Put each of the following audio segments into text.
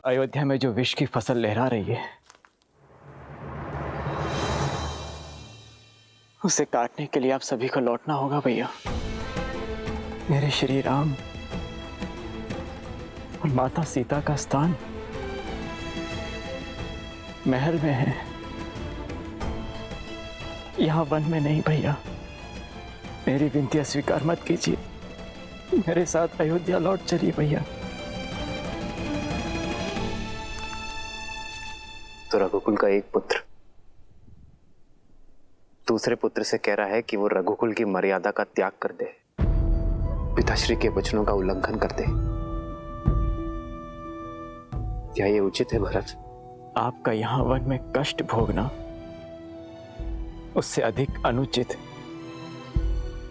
अयोध्या में जो विष की फसल लहरा रही है, उसे काटने के लिए आप सभी को लौटना होगा भैया। मेरे श्री राम और माता सीता का स्थान महल में है, यहाँ वन में नहीं भैया। मेरी विनती स्वीकार मत कीजिए, मेरे साथ अयोध्या लौट चलिए भैया। तो रघुकुल का एक पुत्र दूसरे पुत्र से कह रहा है कि वो रघुकुल की मर्यादा का त्याग कर दे, पिताश्री के वचनों का उल्लंघन कर दे। क्या ये उचित है भरत? आपका यहाँ वन में कष्ट भोगना उससे अधिक अनुचित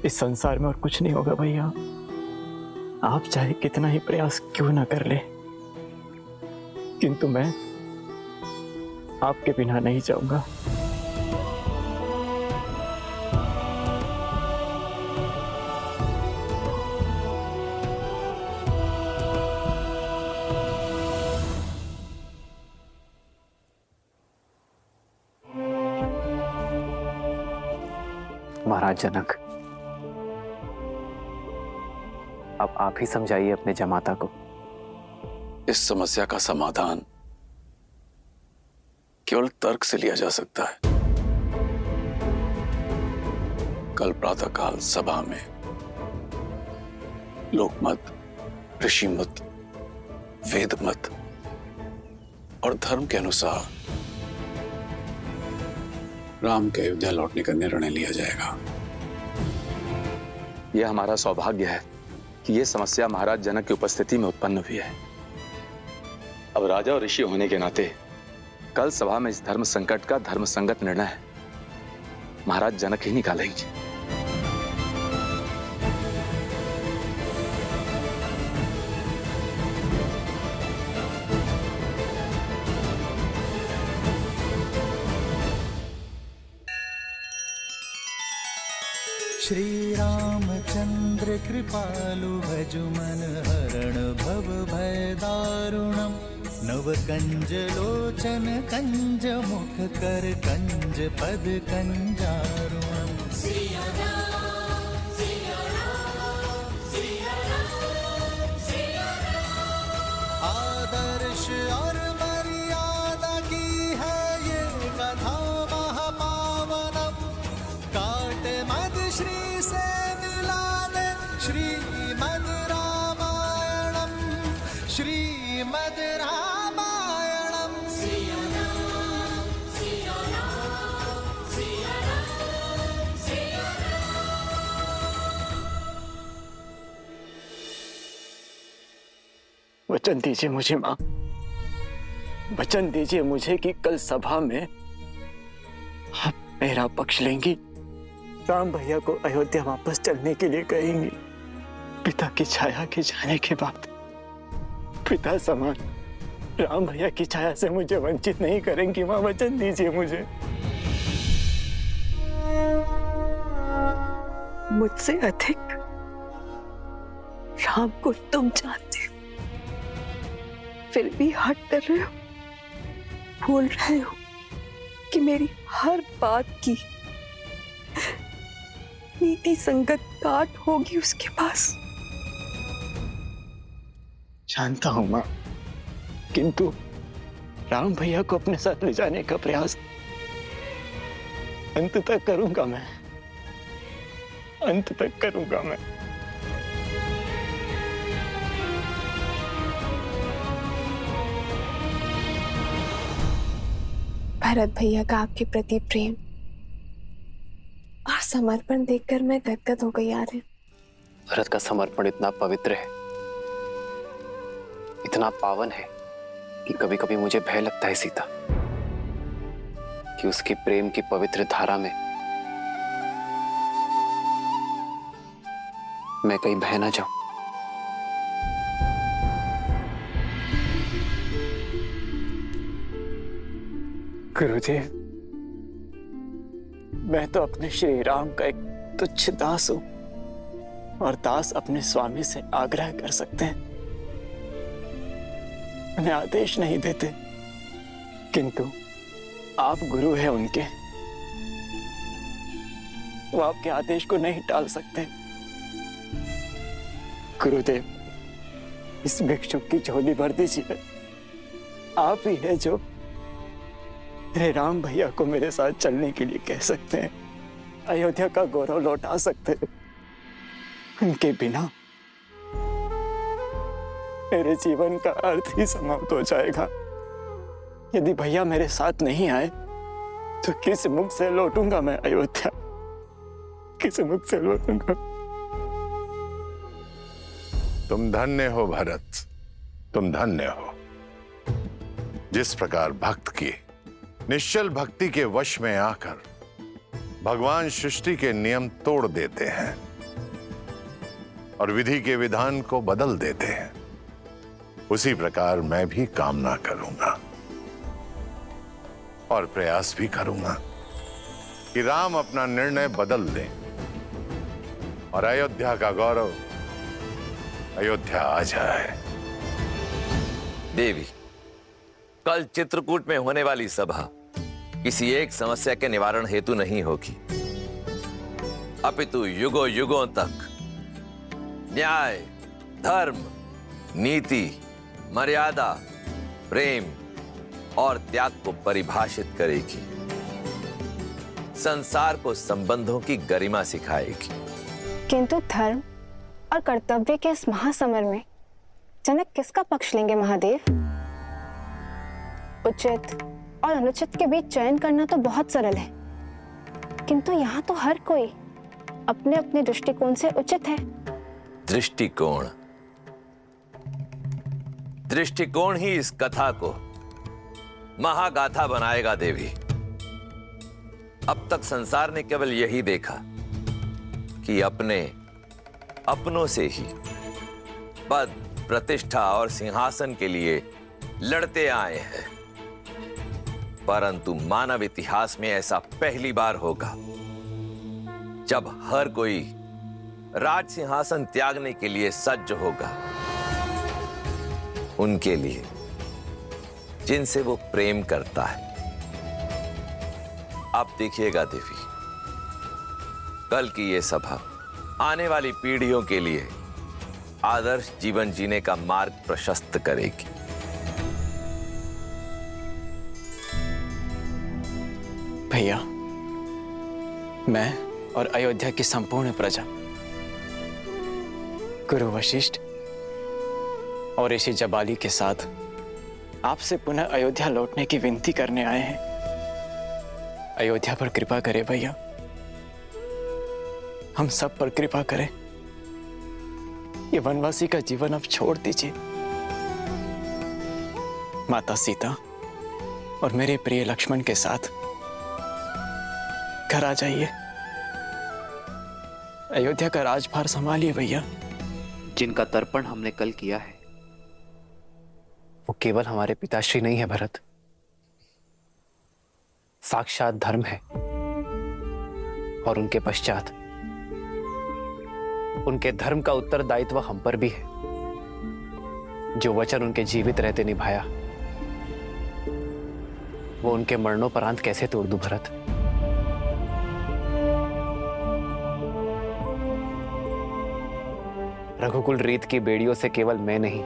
इस संसार में और कुछ नहीं होगा भैया। आप चाहे कितना ही प्रयास क्यों ना कर ले, किंतु मैं आपके बिना नहीं जाऊंगा। महाराज जनक, अब आप ही समझाइए अपने जमाता को। इस समस्या का समाधान केवल तर्क से लिया जा सकता है। कल प्रातःकाल सभा में लोकमत, ऋषिमत, वेदमत और धर्म के अनुसार राम के अयोध्या लौटने का निर्णय लिया जाएगा। यह हमारा सौभाग्य है कि यह समस्या महाराज जनक की उपस्थिति में उत्पन्न हुई है। अब राजा और ऋषि होने के नाते कल सभा में इस धर्म संकट का धर्म संगत निर्णय महाराज जनक ही निकालेंगे। श्री रामचंद्र कृपालु भजुमन हरण भव भय दारुणम नव कंज लोचन कंज मुख कर कंज पद कंजारुणम। आदर्श और मर्यादा की है ये कथा महापावनम। काट मद श्री से मिला दे श्रीमद रामायणम, श्रीमद रामायणम। वचन दीजिए मुझे मां, वचन दीजिए मुझे कि कल सभा में आप मेरा पक्ष लेंगी, राम भैया को अयोध्या वापस चलने के लिए कहेंगी। पिता की छाया के जाने के बाद पिता समान राम भैया की छाया से मुझे वंचित नहीं करेंगी मां, वचन दीजिए मुझे। मुझसे अधिक राम को तुम जानते हो, फिर भी हट कर रहे हो, भूल रहे हो कि मेरी हर बात की नीति संगत काट होगी उसके पास। जानता हूं मां, किंतु राम भैया को अपने साथ ले जाने का प्रयास अंत तक करूंगा मैं, अंत तक करूंगा मैं। भरत भैया का आपके प्रति प्रेम और समर्पण देखकर मैं गदगद हो गई यार। भरत का समर्पण इतना पवित्र है, इतना पावन है कि कभी कभी मुझे भय लगता है सीता, कि उसके प्रेम की पवित्र धारा में मैं कहीं बह ना जाऊं। गुरुदेव, मैं तो अपने श्री राम का एक तुच्छ दास हूं, और दास अपने स्वामी से आग्रह कर सकते हैं, उन्हें आदेश नहीं देते, किंतु आप गुरु हैं उनके, वो आपके आदेश को नहीं टाल सकते। गुरुदेव, इस भिक्षुक की झोली भर दीजिए। आप ही है जो मेरे राम भैया को मेरे साथ चलने के लिए कह सकते हैं, अयोध्या का गौरव लौटा सकते हैं। उनके बिना मेरे जीवन का अर्थ ही समाप्त हो जाएगा। यदि भैया मेरे साथ नहीं आए तो किस मुख से लौटूंगा मैं अयोध्या, किस मुख से लौटूंगा? तुम धन्य हो भरत, तुम धन्य हो। जिस प्रकार भक्त की निश्चल भक्ति के वश में आकर भगवान सृष्टि के नियम तोड़ देते हैं और विधि के विधान को बदल देते हैं, उसी प्रकार मैं भी कामना करूंगा और प्रयास भी करूंगा कि राम अपना निर्णय बदल दें और अयोध्या का गौरव अयोध्या आ जाए। देवी, कल चित्रकूट में होने वाली सभा किसी एक समस्या के निवारण हेतु नहीं होगी, अपितु युगों युगों तक न्याय, धर्म, नीति, मर्यादा, प्रेम और त्याग को परिभाषित करेगी, संसार को संबंधों की गरिमा सिखाएगी। किंतु धर्म और कर्तव्य के इस महासमर में जनक किसका पक्ष लेंगे महादेव? उचित और अनुचित के बीच चयन करना तो बहुत सरल है, किंतु यहाँ तो हर कोई अपने अपने दृष्टिकोण से उचित है। दृष्टिकोण, दृष्टिकोण ही इस कथा को महागाथा बनाएगा देवी। अब तक संसार ने केवल यही देखा कि अपनों से ही पद, प्रतिष्ठा और सिंहासन के लिए लड़ते आए हैं, परंतु मानव इतिहास में ऐसा पहली बार होगा जब हर कोई राज सिंहासन त्यागने के लिए सज्ज होगा, उनके लिए जिनसे वो प्रेम करता है। आप देखिएगा देवी, कल की ये सभा आने वाली पीढ़ियों के लिए आदर्श जीवन जीने का मार्ग प्रशस्त करेगी। भैया, मैं और अयोध्या की संपूर्ण प्रजा गुरु वशिष्ठ और ऋषि जबाली के साथ आपसे पुनः अयोध्या लौटने की विनती करने आए हैं। अयोध्या पर कृपा करें भैया, हम सब पर कृपा करें। ये वनवासी का जीवन अब छोड़ दीजिए। माता सीता और मेरे प्रिय लक्ष्मण के साथ घर आ जाइए। अयोध्या का राजभार संभालिए भैया। जिनका तर्पण हमने कल किया है वो केवल हमारे पिताश्री नहीं है भरत, साक्षात धर्म है। और उनके पश्चात उनके धर्म का उत्तरदायित्व हम पर भी है। जो वचन उनके जीवित रहते निभाया वो उनके मरणोपरांत कैसे तोड़ दूं भरत? रघुकुल रीत की बेड़ियों से केवल मैं नहीं,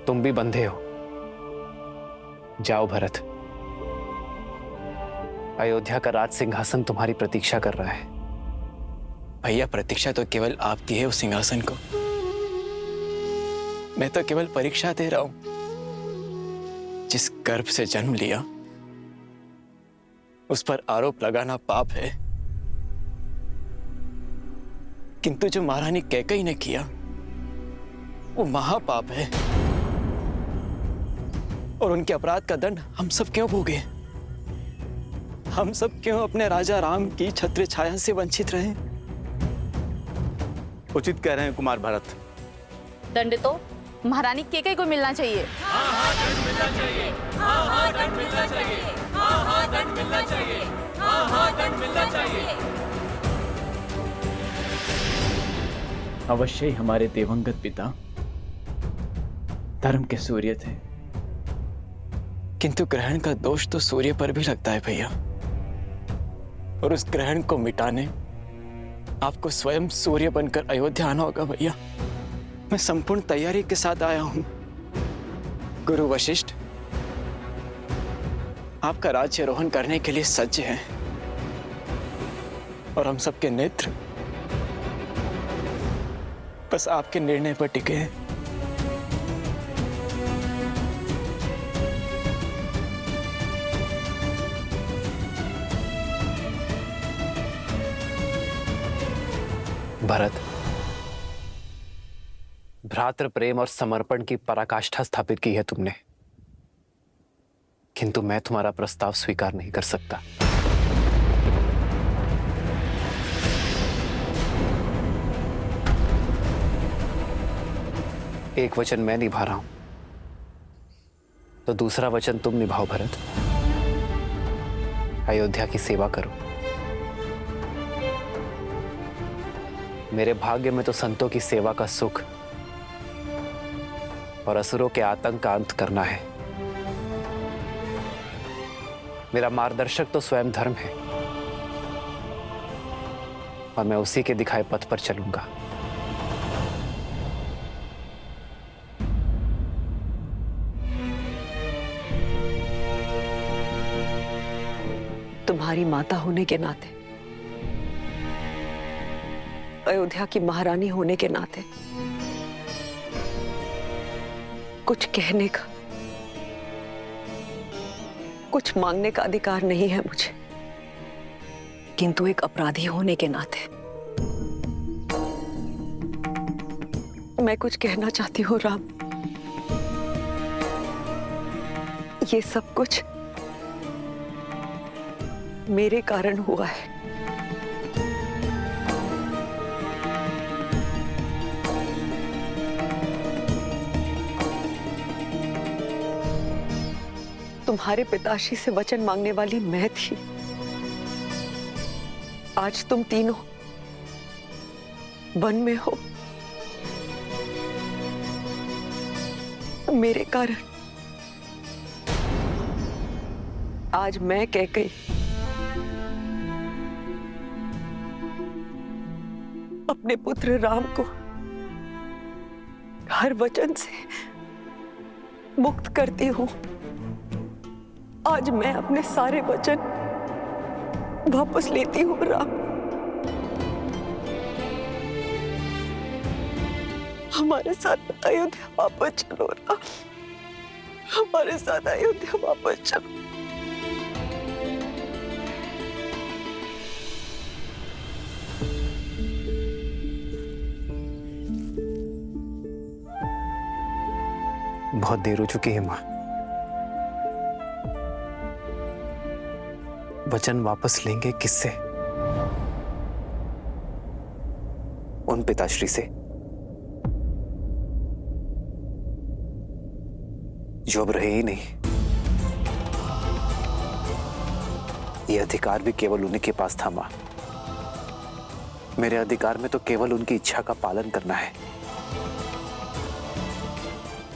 तुम भी बंधे हो। जाओ भरत, अयोध्या का राज सिंहासन तुम्हारी प्रतीक्षा कर रहा है। भैया, प्रतीक्षा तो केवल आपकी है उस सिंहासन को। मैं तो केवल परीक्षा दे रहा हूं। जिस गर्भ से जन्म लिया उस पर आरोप लगाना पाप है, किंतु जो महारानी कैकेयी ने किया वो महापाप है। और उनके अपराध का दंड हम सब क्यों भोगे? हम सब क्यों अपने राजा राम की छत्र छाया से वंचित रहे? उचित कह रहे हैं कुमार भरत। दंड तो महारानी कैकेयी को मिलना चाहिए। दंड मिलना चाहिए। दंड मिलना चाहिए। दंड मिलना चाहिए। दंड मिलना चाहिए। अवश्य ही हमारे दिवंगत पिता धर्म के सूर्य थे, किंतु ग्रहण का दोष तो सूर्य पर भी लगता है भैया। और उस ग्रहण को मिटाने आपको स्वयं सूर्य बनकर अयोध्या आना होगा भैया। मैं संपूर्ण तैयारी के साथ आया हूं। गुरु वशिष्ठ आपका राज्यारोहण करने के लिए सज्ज हैं और हम सबके नेत्र बस आपके निर्णय पर टिके हैं। भरत, भ्रातृ प्रेम और समर्पण की पराकाष्ठा स्थापित की है तुमने, किंतु मैं तुम्हारा प्रस्ताव स्वीकार नहीं कर सकता। एक वचन मैं निभा रहा हूं, तो दूसरा वचन तुम निभाओ भरत। अयोध्या की सेवा करो। मेरे भाग्य में तो संतों की सेवा का सुख और असुरों के आतंक का अंत करना है। मेरा मार्गदर्शक तो स्वयं धर्म है और मैं उसी के दिखाए पथ पर चलूंगा। तुम्हारी माता होने के नाते, अयोध्या की महारानी होने के नाते कुछ कहने का, कुछ मांगने का अधिकार नहीं है मुझे, किंतु एक अपराधी होने के नाते मैं कुछ कहना चाहती हूँ राम। ये सब कुछ मेरे कारण हुआ है। तुम्हारे पिताश्री से वचन मांगने वाली मैं थी। आज तुम तीनों वन में हो, मेरे कारण। आज मैं कैकेयी अपने पुत्र राम को हर वचन से मुक्त करती हूं। आज मैं अपने सारे वचन वापस लेती हूँ राम। हमारे साथ अयोध्या वापस चलो राम, हमारे साथ अयोध्या वापस चलो। बहुत देर हो चुकी है मां। वचन वापस लेंगे किससे? उन पिताश्री से जो अब रहे ही नहीं। ये अधिकार भी केवल उन्हीं के पास था मां। मेरे अधिकार में तो केवल उनकी इच्छा का पालन करना है।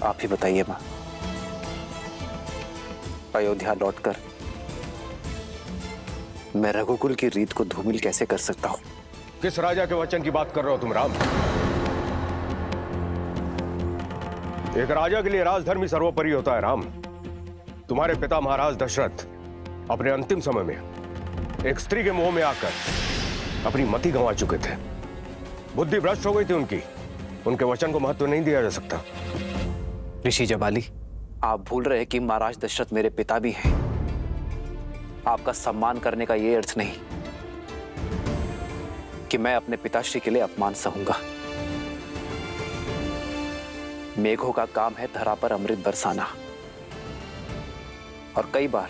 आप ही बताइए मां, अयोध्या लौटकर मैं रघुकुल की रीत को धूमिल कैसे कर सकता हूं? किस राजा के वचन की बात कर रहे हो तुम राम? एक राजा के लिए राजधर्म ही सर्वोपरि होता है राम। तुम्हारे पिता महाराज दशरथ अपने अंतिम समय में एक स्त्री के मोह में आकर अपनी मति गंवा चुके थे। बुद्धि भ्रष्ट हो गई थी उनकी। उनके वचन को महत्व नहीं दिया जा सकता। ऋषि जबाली, आप भूल रहे कि महाराज दशरथ मेरे पिता भी हैं। आपका सम्मान करने का यह अर्थ नहीं कि मैं अपने पिताश्री के लिए अपमान सहूंगा। मेघों का काम है धरा पर अमृत बरसाना, और कई बार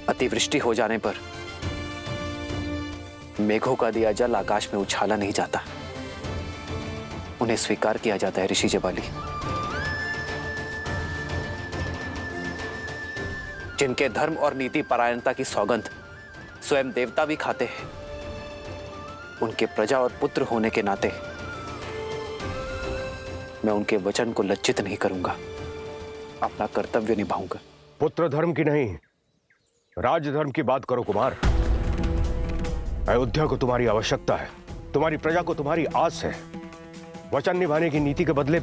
अतिवृष्टि हो जाने पर मेघों का दिया जल आकाश में उछाला नहीं जाता, उन्हें स्वीकार किया जाता है ऋषि जबाली। जिनके धर्म और नीति परायणता की सौगंध स्वयं देवता भी खाते हैं, उनके प्रजा और पुत्र होने के नाते मैं उनके वचन को लज्जित नहीं करूंगा, अपना कर्तव्य निभाऊंगा। पुत्र धर्म की नहीं, राजधर्म की बात करो कुमार। अयोध्या को तुम्हारी आवश्यकता है, तुम्हारी प्रजा को तुम्हारी आस है। वचन निभाने की नीति के बदले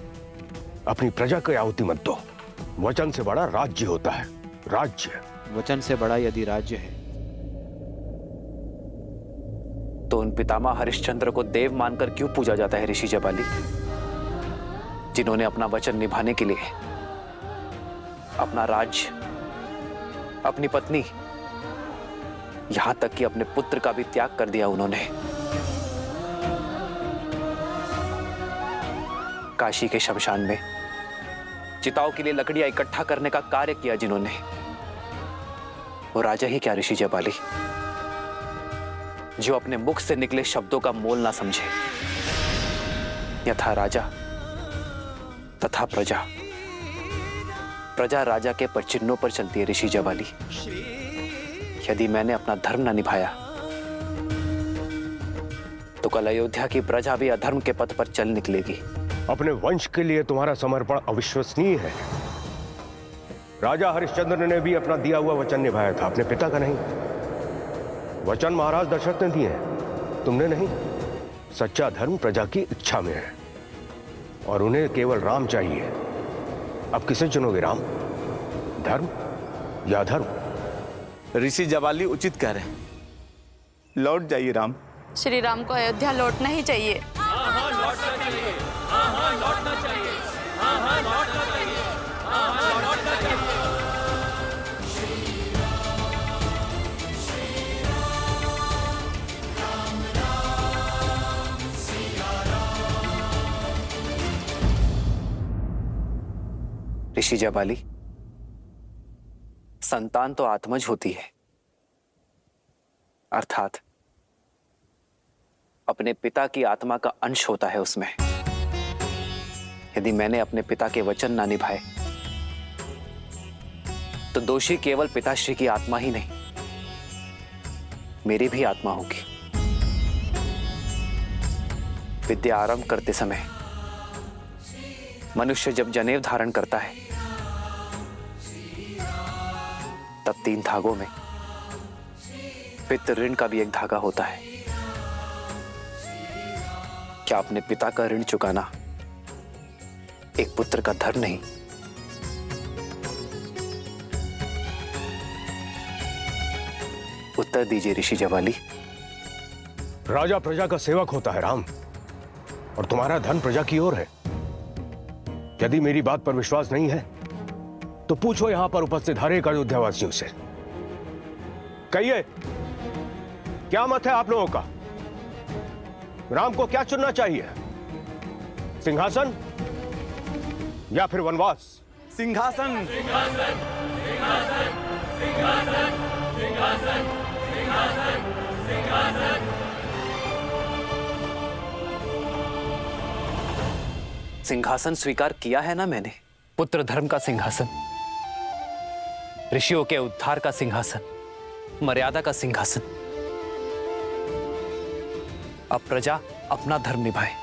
अपनी प्रजा को आहुति मत दो। वचन से बड़ा राज्य होता है, राज्य। वचन से बड़ा यदि राज्य है तो उन पितामह हरिश्चंद्र को देव मानकर क्यों पूजा जाता है ऋषि जबाली, जिन्होंने अपना वचन निभाने के लिए अपना राज्य, अपनी पत्नी, यहां तक कि अपने पुत्र का भी त्याग कर दिया। उन्होंने काशी के शमशान में चिताओं के लिए लकड़ियां इकट्ठा करने का कार्य किया जिन्होंने, वो राजा ही क्या ऋषि जबाली, जो अपने मुख से निकले शब्दों का मोल ना समझे। यथा राजा तथा प्रजा, प्रजा राजा के परचिन्हों पर चलती है ऋषि जबाली। यदि मैंने अपना धर्म ना निभाया तो कल अयोध्या की प्रजा भी अधर्म के पथ पर चल निकलेगी। अपने वंश के लिए तुम्हारा समर्पण अविश्वसनीय है। राजा हरिश्चंद्र ने भी अपना दिया हुआ वचन निभाया था, अपने पिता का नहीं। वचन महाराज दशरथ ने दिए हैं, तुमने नहीं। सच्चा धर्म प्रजा की इच्छा में है और उन्हें केवल राम चाहिए। अब किसे चुनोगे, राम, धर्म या धर्म? ऋषि जबाली उचित कह रहे हैं, लौट जाइए राम। श्री राम को अयोध्या लौटना ही चाहिए। ऋषि जबाली, संतान तो आत्मज होती है, अर्थात अपने पिता की आत्मा का अंश होता है उसमें। यदि मैंने अपने पिता के वचन ना निभाए तो दोषी केवल पिताश्री की आत्मा ही नहीं, मेरी भी आत्मा होगी। विद्या आरंभ करते समय मनुष्य जब जनेऊ धारण करता है तब 3 धागों में पितृ ऋण का भी एक धागा होता है। क्या अपने पिता का ऋण चुकाना एक पुत्र का धर्म नहीं? उत्तर दीजिए ऋषि जबाली। राजा प्रजा का सेवक होता है राम, और तुम्हारा धन प्रजा की ओर है। यदि मेरी बात पर विश्वास नहीं है तो पूछो यहां पर उपस्थित हर एक अयोध्यावासियों से। कहिए, क्या मत है आप लोगों का? राम को क्या चुनना चाहिए, सिंहासन या फिर वनवास? सिंहासन। सिंहासन, सिंहासन, सिंहासन, सिंहासन, सिंहासन, सिंहासन। सिंहासन स्वीकार किया है ना मैंने, पुत्र धर्म का सिंहासन, ऋषियों के उद्धार का सिंहासन, मर्यादा का सिंहासन। अब प्रजा अपना धर्म निभाए,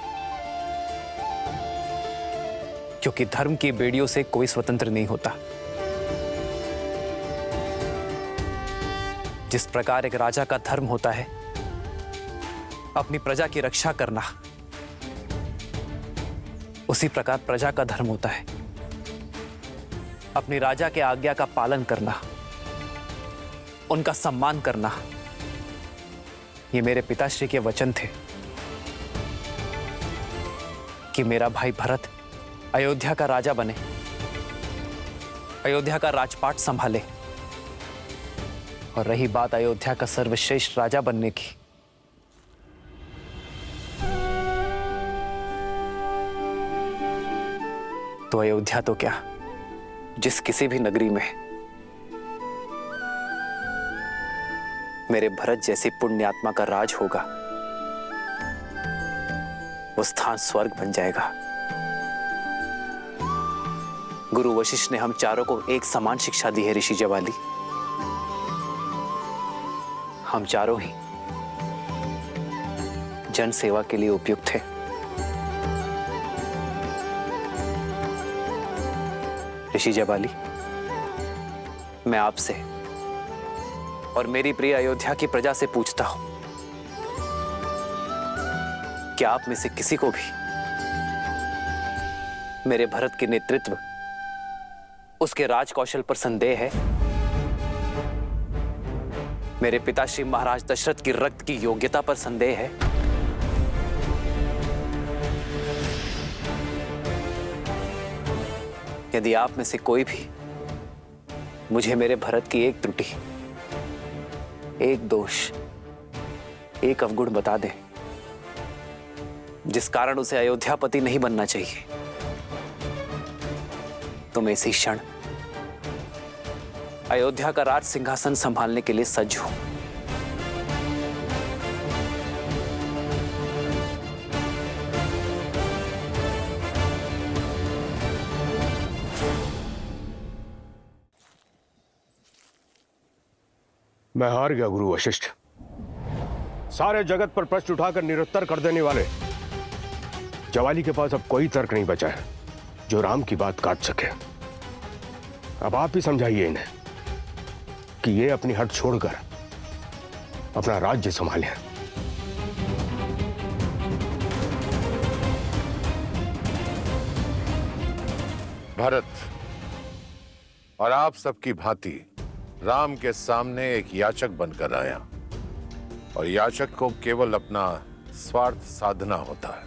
क्योंकि धर्म की बेड़ियों से कोई स्वतंत्र नहीं होता। जिस प्रकार एक राजा का धर्म होता है अपनी प्रजा की रक्षा करना, उसी प्रकार प्रजा का धर्म होता है अपनी राजा के आज्ञा का पालन करना, उनका सम्मान करना। ये मेरे पिताश्री के वचन थे कि मेरा भाई भरत अयोध्या का राजा बने, अयोध्या का राजपाट संभाले। और रही बात अयोध्या का सर्वश्रेष्ठ राजा बनने की, तो अयोध्या तो क्या, जिस किसी भी नगरी में मेरे भरत जैसी पुण्यात्मा का राज होगा, वो स्थान स्वर्ग बन जाएगा। गुरु वशिष्ठ ने हम चारों को एक समान शिक्षा दी है ऋषि जबाली। हम चारों ही जन सेवा के लिए उपयुक्त थे। ऋषि जयपाली, मैं आपसे और मेरी प्रिय अयोध्या की प्रजा से पूछता हूं कि आप में से किसी को भी मेरे भरत के नेतृत्व, उसके राज कौशल पर संदेह है? मेरे पिताश्री महाराज दशरथ की रक्त की योग्यता पर संदेह है? यदि आप में से कोई भी मुझे मेरे भरत की एक त्रुटि, एक दोष, एक अवगुण बता दे जिस कारण उसे अयोध्यापति नहीं बनना चाहिए, तो मैं इसी क्षण अयोध्या का राज सिंहासन संभालने के लिए सज्ज हूं। मैं हार गया गुरु वशिष्ठ। सारे जगत पर प्रश्न उठाकर निरुत्तर कर देने वाले जवाली के पास अब कोई तर्क नहीं बचा है जो राम की बात काट सके। अब आप ही समझाइए इन्हें कि ये अपनी हट छोड़कर अपना राज्य संभालें। भरत और आप सबकी भांति राम के सामने एक याचक बनकर आया, और याचक को केवल अपना स्वार्थ साधना होता है।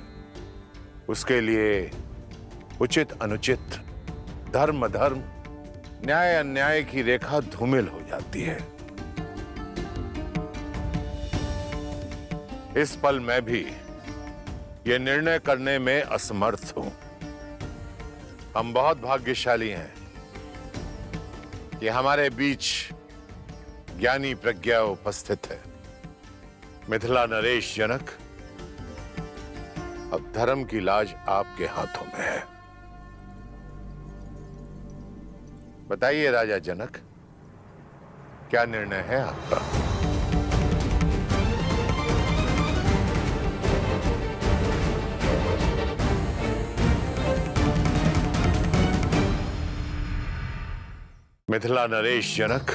उसके लिए उचित अनुचित, धर्म अधर्म, न्याय अन्याय की रेखा धूमिल हो जाती है। इस पल मैं भी ये निर्णय करने में असमर्थ हूं। हम बहुत भाग्यशाली हैं कि हमारे बीच ज्ञानी प्रज्ञा उपस्थित है। मिथिला नरेश जनक, अब धर्म की लाज आपके हाथों में है। बताइए राजा जनक, क्या निर्णय है आपका? मिथिला नरेश जनक,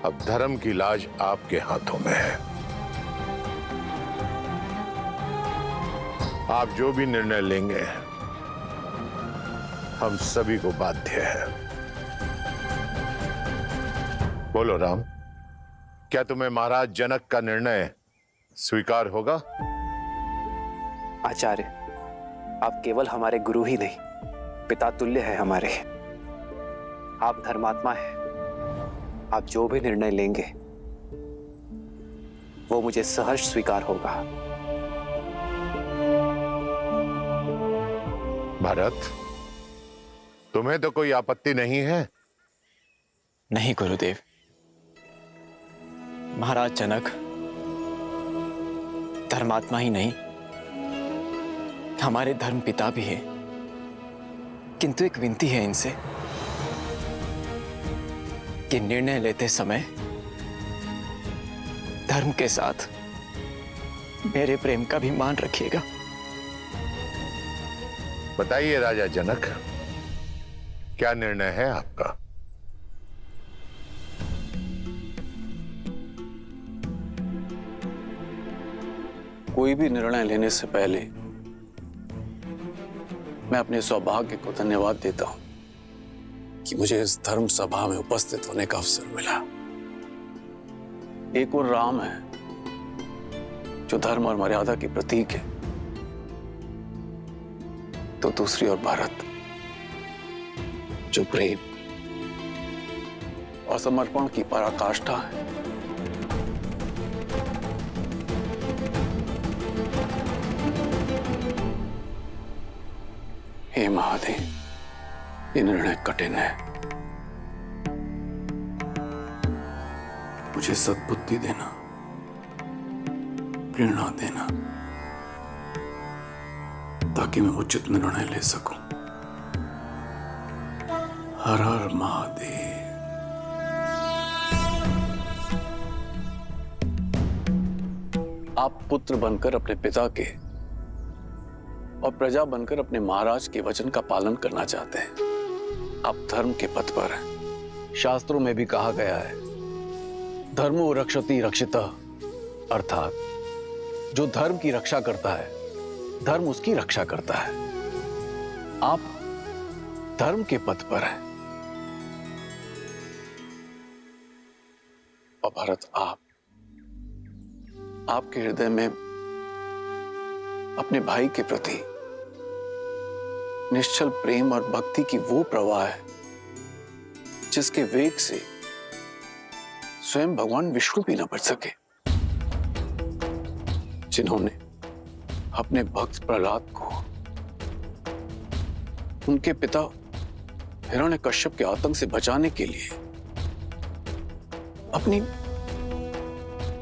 अब धर्म की लाज आपके हाथों में है। आप जो भी निर्णय लेंगे हम सभी को बाध्य है। बोलो राम, क्या तुम्हें महाराज जनक का निर्णय स्वीकार होगा? आचार्य, आप केवल हमारे गुरु ही नहीं, पिता तुल्य है हमारे। आप धर्मात्मा हैं। आप जो भी निर्णय लेंगे वो मुझे सहर्ष स्वीकार होगा। भरत, तुम्हें तो कोई आपत्ति नहीं है? नहीं गुरुदेव। महाराज जनक धर्मात्मा ही नहीं, हमारे धर्म पिता भी हैं। किंतु एक विनती है इनसे कि निर्णय लेते समय धर्म के साथ मेरे प्रेम का भी मान रखिएगा। बताइए राजा जनक, क्या निर्णय है आपका? कोई भी निर्णय लेने से पहले मैं अपने सौभाग्य को धन्यवाद देता हूं कि मुझे इस धर्म सभा में उपस्थित होने का अवसर मिला। एक और राम है जो धर्म और मर्यादा की प्रतीक है, तो दूसरी ओर भरत जो प्रेम और समर्पण की पराकाष्ठा है। हे महादेव, ये निर्णय कठिन है। मुझे सद्बुद्धि देना, प्रेरणा देना, ताकि मैं उचित निर्णय ले सकूं। हर हर महादेव। आप पुत्र बनकर अपने पिता के और प्रजा बनकर अपने महाराज के वचन का पालन करना चाहते हैं। आप धर्म के पथ पर हैं। शास्त्रों में भी कहा गया है, धर्मो रक्षति रक्षितः, अर्थात जो धर्म की रक्षा करता है धर्म उसकी रक्षा करता है। आप धर्म के पथ पर हैं। और भरत, आपके हृदय में अपने भाई के प्रति निश्चल प्रेम और भक्ति की वो प्रवाह है जिसके वेग से स्वयं भगवान विष्णु भी न बच सके, जिन्होंने अपने भक्त प्रहलाद को उनके पिता हिरण्यकश्यप के आतंक से बचाने के लिए अपनी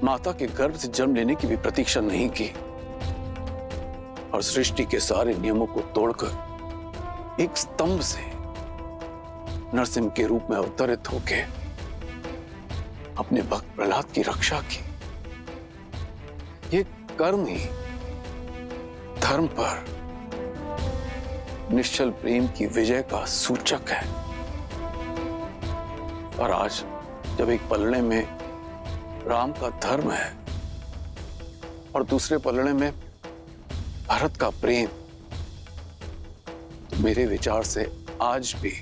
माता के गर्भ से जन्म लेने की भी प्रतीक्षा नहीं की और सृष्टि के सारे नियमों को तोड़कर एक स्तंभ से नरसिंह के रूप में अवतरित होकर अपने भक्त प्रहलाद की रक्षा की। ये कर्म ही धर्म पर निश्चल प्रेम की विजय का सूचक है। और आज जब एक पलड़े में राम का धर्म है और दूसरे पलड़े में भरत का प्रेम, तो मेरे विचार से आज भी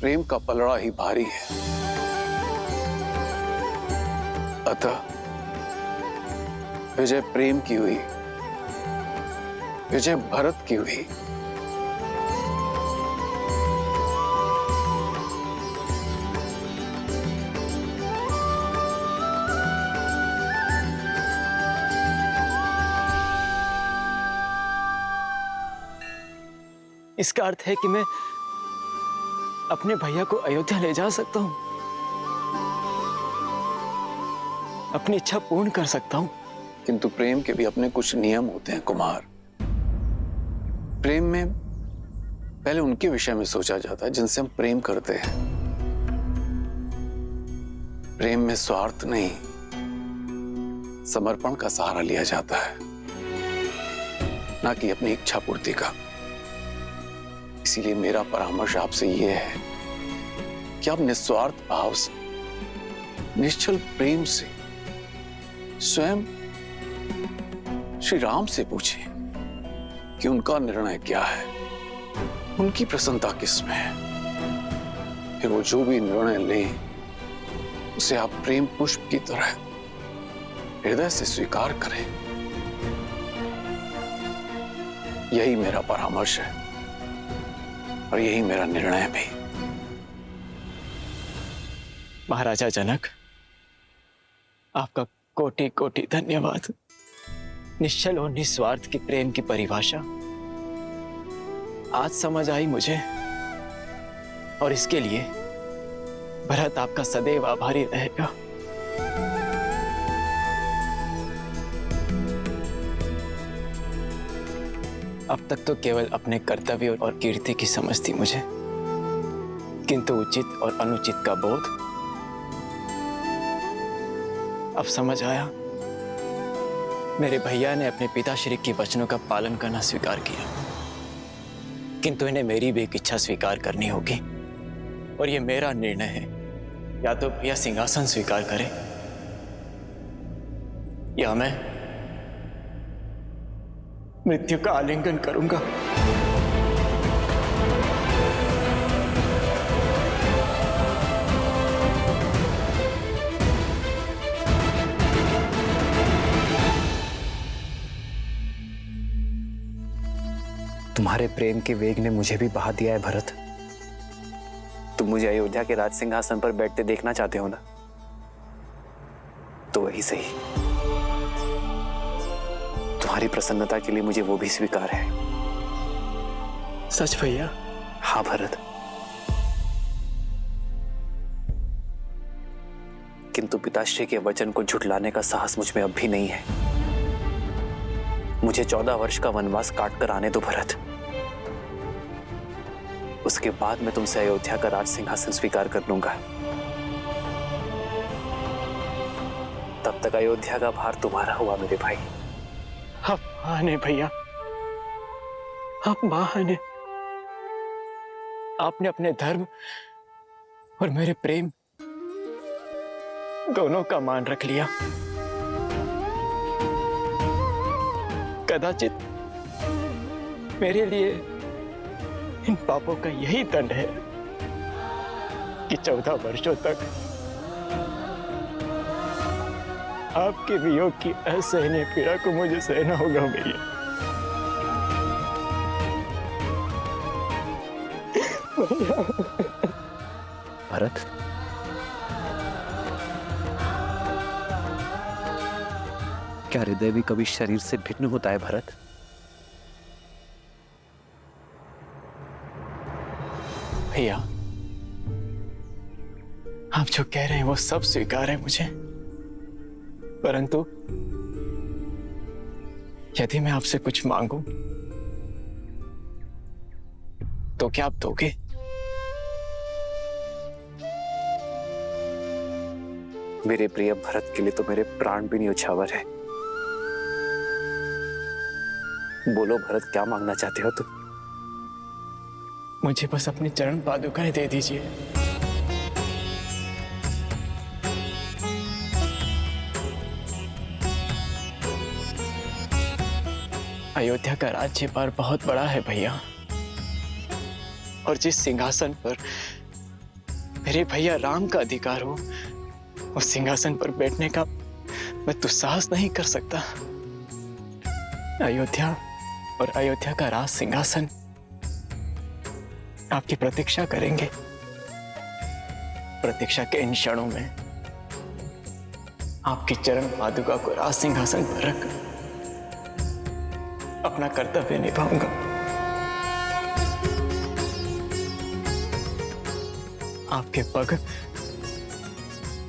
प्रेम का पलड़ा ही भारी है। अतः विजय प्रेम की हुई, विजय भरत की हुई। इसका अर्थ है कि मैं अपने भैया को अयोध्या ले जा सकता हूं, अपनी इच्छा पूर्ण कर सकता हूं। किंतु प्रेम के भी अपने कुछ नियम होते हैं कुमार। प्रेम में पहले उनके विषय में सोचा जाता है जिनसे हम प्रेम करते हैं। प्रेम में स्वार्थ नहीं, समर्पण का सहारा लिया जाता है, ना कि अपनी इच्छा पूर्ति का। इसीलिए मेरा परामर्श आपसे यह है कि आप निस्वार्थ भाव से, निश्चल प्रेम से स्वयं श्री राम से पूछें कि उनका निर्णय क्या है, उनकी प्रसन्नता किसमें है। फिर वो जो भी निर्णय लें उसे आप प्रेम पुष्प की तरह हृदय से स्वीकार करें। यही मेरा परामर्श है और यही मेरा निर्णय भी। महाराजा जनक, आपका कोटि कोटि धन्यवाद। निश्चल और निस्वार्थ की प्रेम की परिभाषा आज समझ आई मुझे, और इसके लिए भरत आपका सदैव आभारी रहेगा। अब तक तो केवल अपने कर्तव्य और कीर्ति की समझ थी मुझे, किंतु उचित और अनुचित का बोध अब समझ आया। मेरे भैया ने अपने पिताश्री के वचनों का पालन करना स्वीकार किया, किंतु इन्हें मेरी भी एक इच्छा स्वीकार करनी होगी, और ये मेरा निर्णय है। या तो भैया सिंहासन स्वीकार करें या मैं मृत्यु का आलिंगन करूंगा। तुम्हारे प्रेम के वेग ने मुझे भी बहा दिया है भरत। तुम मुझे अयोध्या के राज सिंहासन पर बैठते देखना चाहते हो ना, तो वही सही। तुम्हारी प्रसन्नता के लिए मुझे वो भी स्वीकार है। सच भैया? हाँ भरत, किंतु पिताश्री के वचन को झुठलाने का साहस मुझ में अब भी नहीं है। मुझे 14 वर्ष का वनवास काट कर आने दो भरत। उसके बाद मैं तुमसे अयोध्या का राज सिंहासन स्वीकार कर लूंगा। तब तक अयोध्या का भार तुम्हारा हुआ मेरे भाई। हाँ नहीं भैया, आप महान हैं। आपने अपने धर्म और मेरे प्रेम दोनों का मान रख लिया। कदाचित मेरे लिए इन पापों का यही दंड है कि 14 वर्षों तक आपके वियोग की असहनीय पीड़ा को मुझे सहना होगा भैया। भरत, क्या हृदय भी कभी शरीर से भिन्न होता है भरत? भैया, आप जो कह रहे हैं वो सब स्वीकार है मुझे, परंतु यदि मैं आपसे कुछ मांगूं तो क्या आप दोगे? मेरे प्रिय भरत के लिए तो मेरे प्राण भी न्यौछावर है। बोलो भरत, क्या मांगना चाहते हो तुम? मुझे बस अपनी चरण पादुकाएं दे दीजिए। अयोध्या का राज्यभार बहुत बड़ा है भैया, और जिस सिंहासन पर मेरे भैया राम का अधिकार हो, उस सिंहासन पर बैठने का मैं दुस्साहस नहीं कर सकता। अयोध्या और अयोध्या का राज सिंहासन आपकी प्रतीक्षा करेंगे। प्रतीक्षा के इन क्षणों में आपकी चरण पादुका को राज सिंहासन पर रख अपना कर्तव्य निभाऊंगा। आपके पग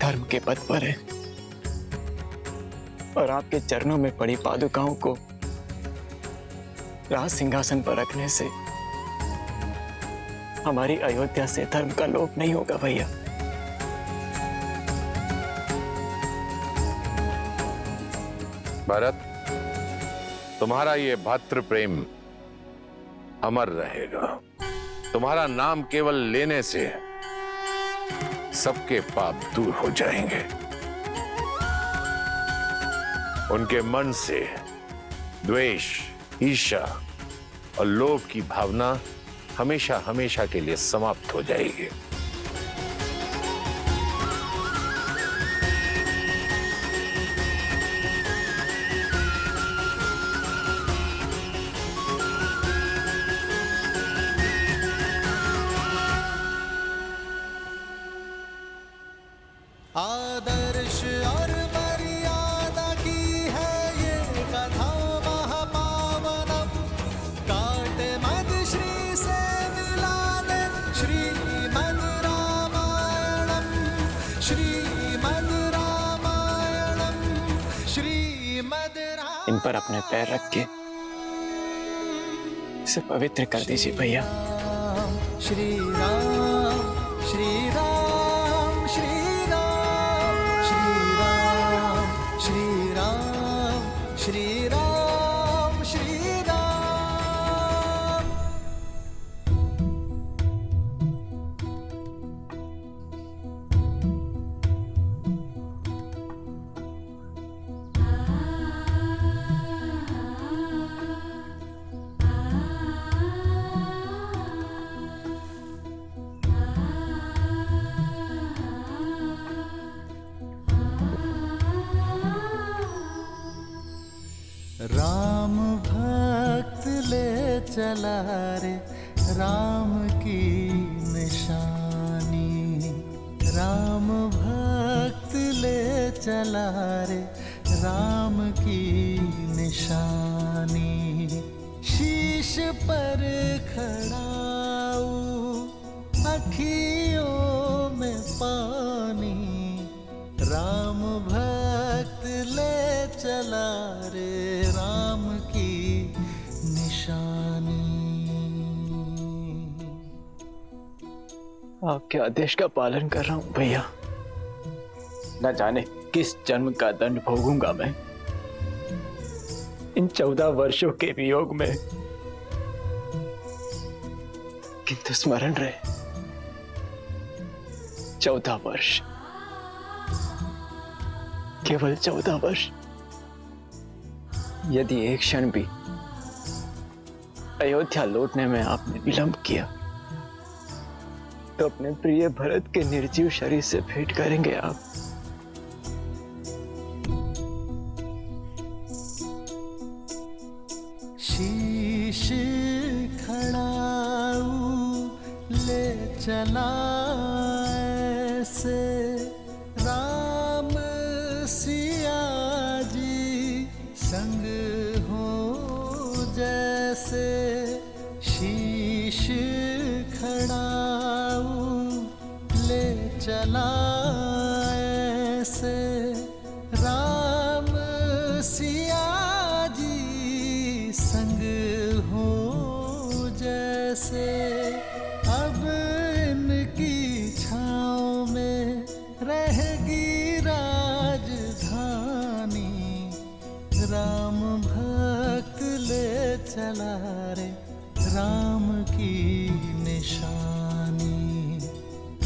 धर्म के पद पर है, और आपके चरणों में पड़ी पादुकाओं को राज सिंहासन पर रखने से हमारी अयोध्या से धर्म का लोप नहीं होगा भैया। भरत, तुम्हारा ये भ्रातृ प्रेम अमर रहेगा। तुम्हारा नाम केवल लेने से सबके पाप दूर हो जाएंगे। उनके मन से द्वेष, ईर्ष्या और लोभ की भावना हमेशा हमेशा के लिए समाप्त हो जाएगी। आदर्श और मर्यादा की है ये कथा महापावनम, काटे मद श्री से मिला दे श्रीमद् रामायणम, श्रीमद् रामायणम, श्रीमद् रामायणम। इन पर अपने पैर रख के इसे पवित्र कर दीजिए भैया। श्री राम, श्री राम, श्री श्री राम, श्री राम, श्री राम। राम भक्त ले चला रे राम की निशानी, राम भक्त ले चला रे राम की निशानी, शीश पर खड़ाऊ अखियों में पानी, राम भक्त ले चला रे राम की निशानी। आपके आदेश का पालन कर रहा हूं भैया। न जाने किस जन्म का दंड भोगूंगा मैं इन 14 वर्षों के वियोग में। किंतु स्मरण रहे 14 वर्ष, केवल 14 वर्ष। यदि एक क्षण भी अयोध्या लौटने में आपने विलंब किया तो अपने प्रिय भरत के निर्जीव शरीर से भेंट करेंगे आप। शीश खड़ाऊ ले चला ऐसे राम सिया जी संग हो जैसे। शीश खड़ाऊ ले चला ऐसे राम सिया जी संग हो जैसे। अब इनकी छाँव में रहेगी राजधानी, राम भक्त ले चला रे राम की निशानी।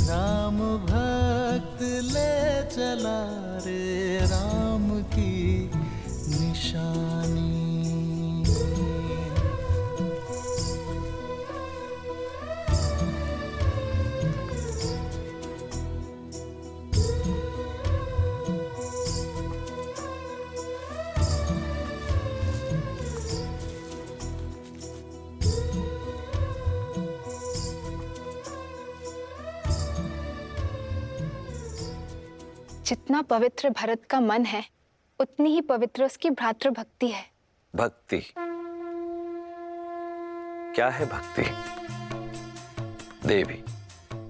राम भक्त ले चला रे राम की निशानी। जितना पवित्र भरत का मन है उतनी ही पवित्र उसकी भ्रातृ भक्ति है। भक्ति क्या है? भक्ति देवी,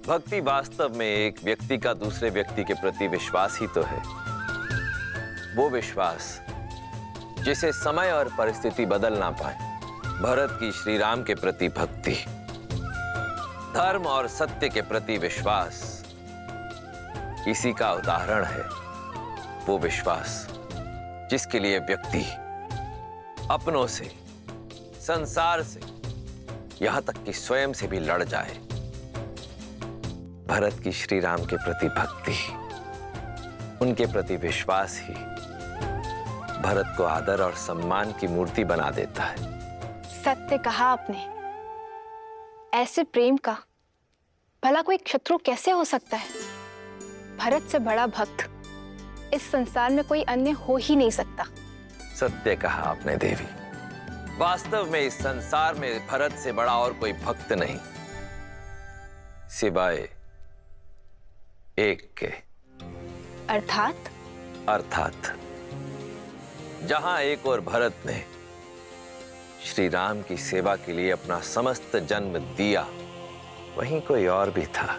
भक्ति वास्तव में एक व्यक्ति का दूसरे व्यक्ति के प्रति विश्वास ही तो है। वो विश्वास जिसे समय और परिस्थिति बदल ना पाए। भरत की श्री राम के प्रति भक्ति, धर्म और सत्य के प्रति विश्वास, इसी का उदाहरण है वो विश्वास जिसके लिए व्यक्ति अपनों से, संसार से, यहां तक कि स्वयं से भी लड़ जाए। भरत की श्री राम के प्रति भक्ति, उनके प्रति विश्वास ही भरत को आदर और सम्मान की मूर्ति बना देता है। सत्य कहा आपने। ऐसे प्रेम का भला कोई शत्रु कैसे हो सकता है? भरत से बड़ा भक्त इस संसार में कोई अन्य हो ही नहीं सकता। सत्य कहा आपने देवी। वास्तव में इस संसार में भरत से बड़ा और कोई भक्त नहीं, सिवाय एक के। अर्थात जहां एक और भरत ने श्री राम की सेवा के लिए अपना समस्त जन्म दिया, वहीं कोई और भी था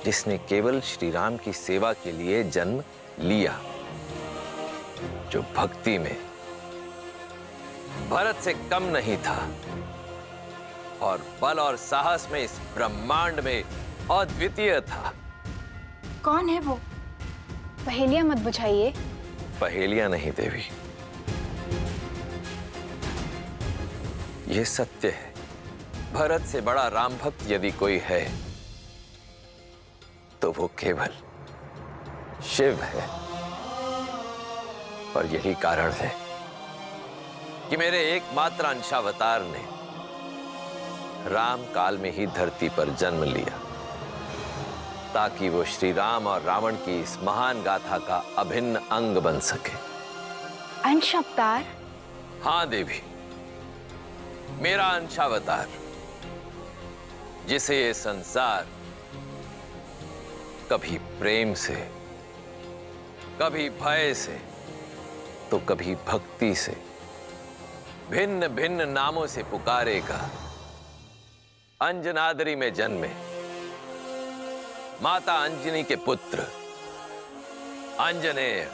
जिसने केवल श्री राम की सेवा के लिए जन्म लिया, जो भक्ति में भरत से कम नहीं था और बल और साहस में इस ब्रह्मांड में अद्वितीय था। कौन है वो? पहेलियां मत बुझाइए। पहेलियां नहीं देवी, ये सत्य है। भरत से बड़ा राम भक्त यदि कोई है तो वो केवल शिव है। और यही कारण है कि मेरे एकमात्र अंशावतार ने राम काल में ही धरती पर जन्म लिया, ताकि वो श्री राम और रावण की इस महान गाथा का अभिन्न अंग बन सके। अंशावतार? हाँ देवी, मेरा अंशावतार, जिसे ये संसार कभी प्रेम से, कभी भय से, तो कभी भक्ति से, भिन्न भिन्न नामों से पुकारेगा। अंजनाद्रि में जन्मे माता अंजनी के पुत्र अंजनेय,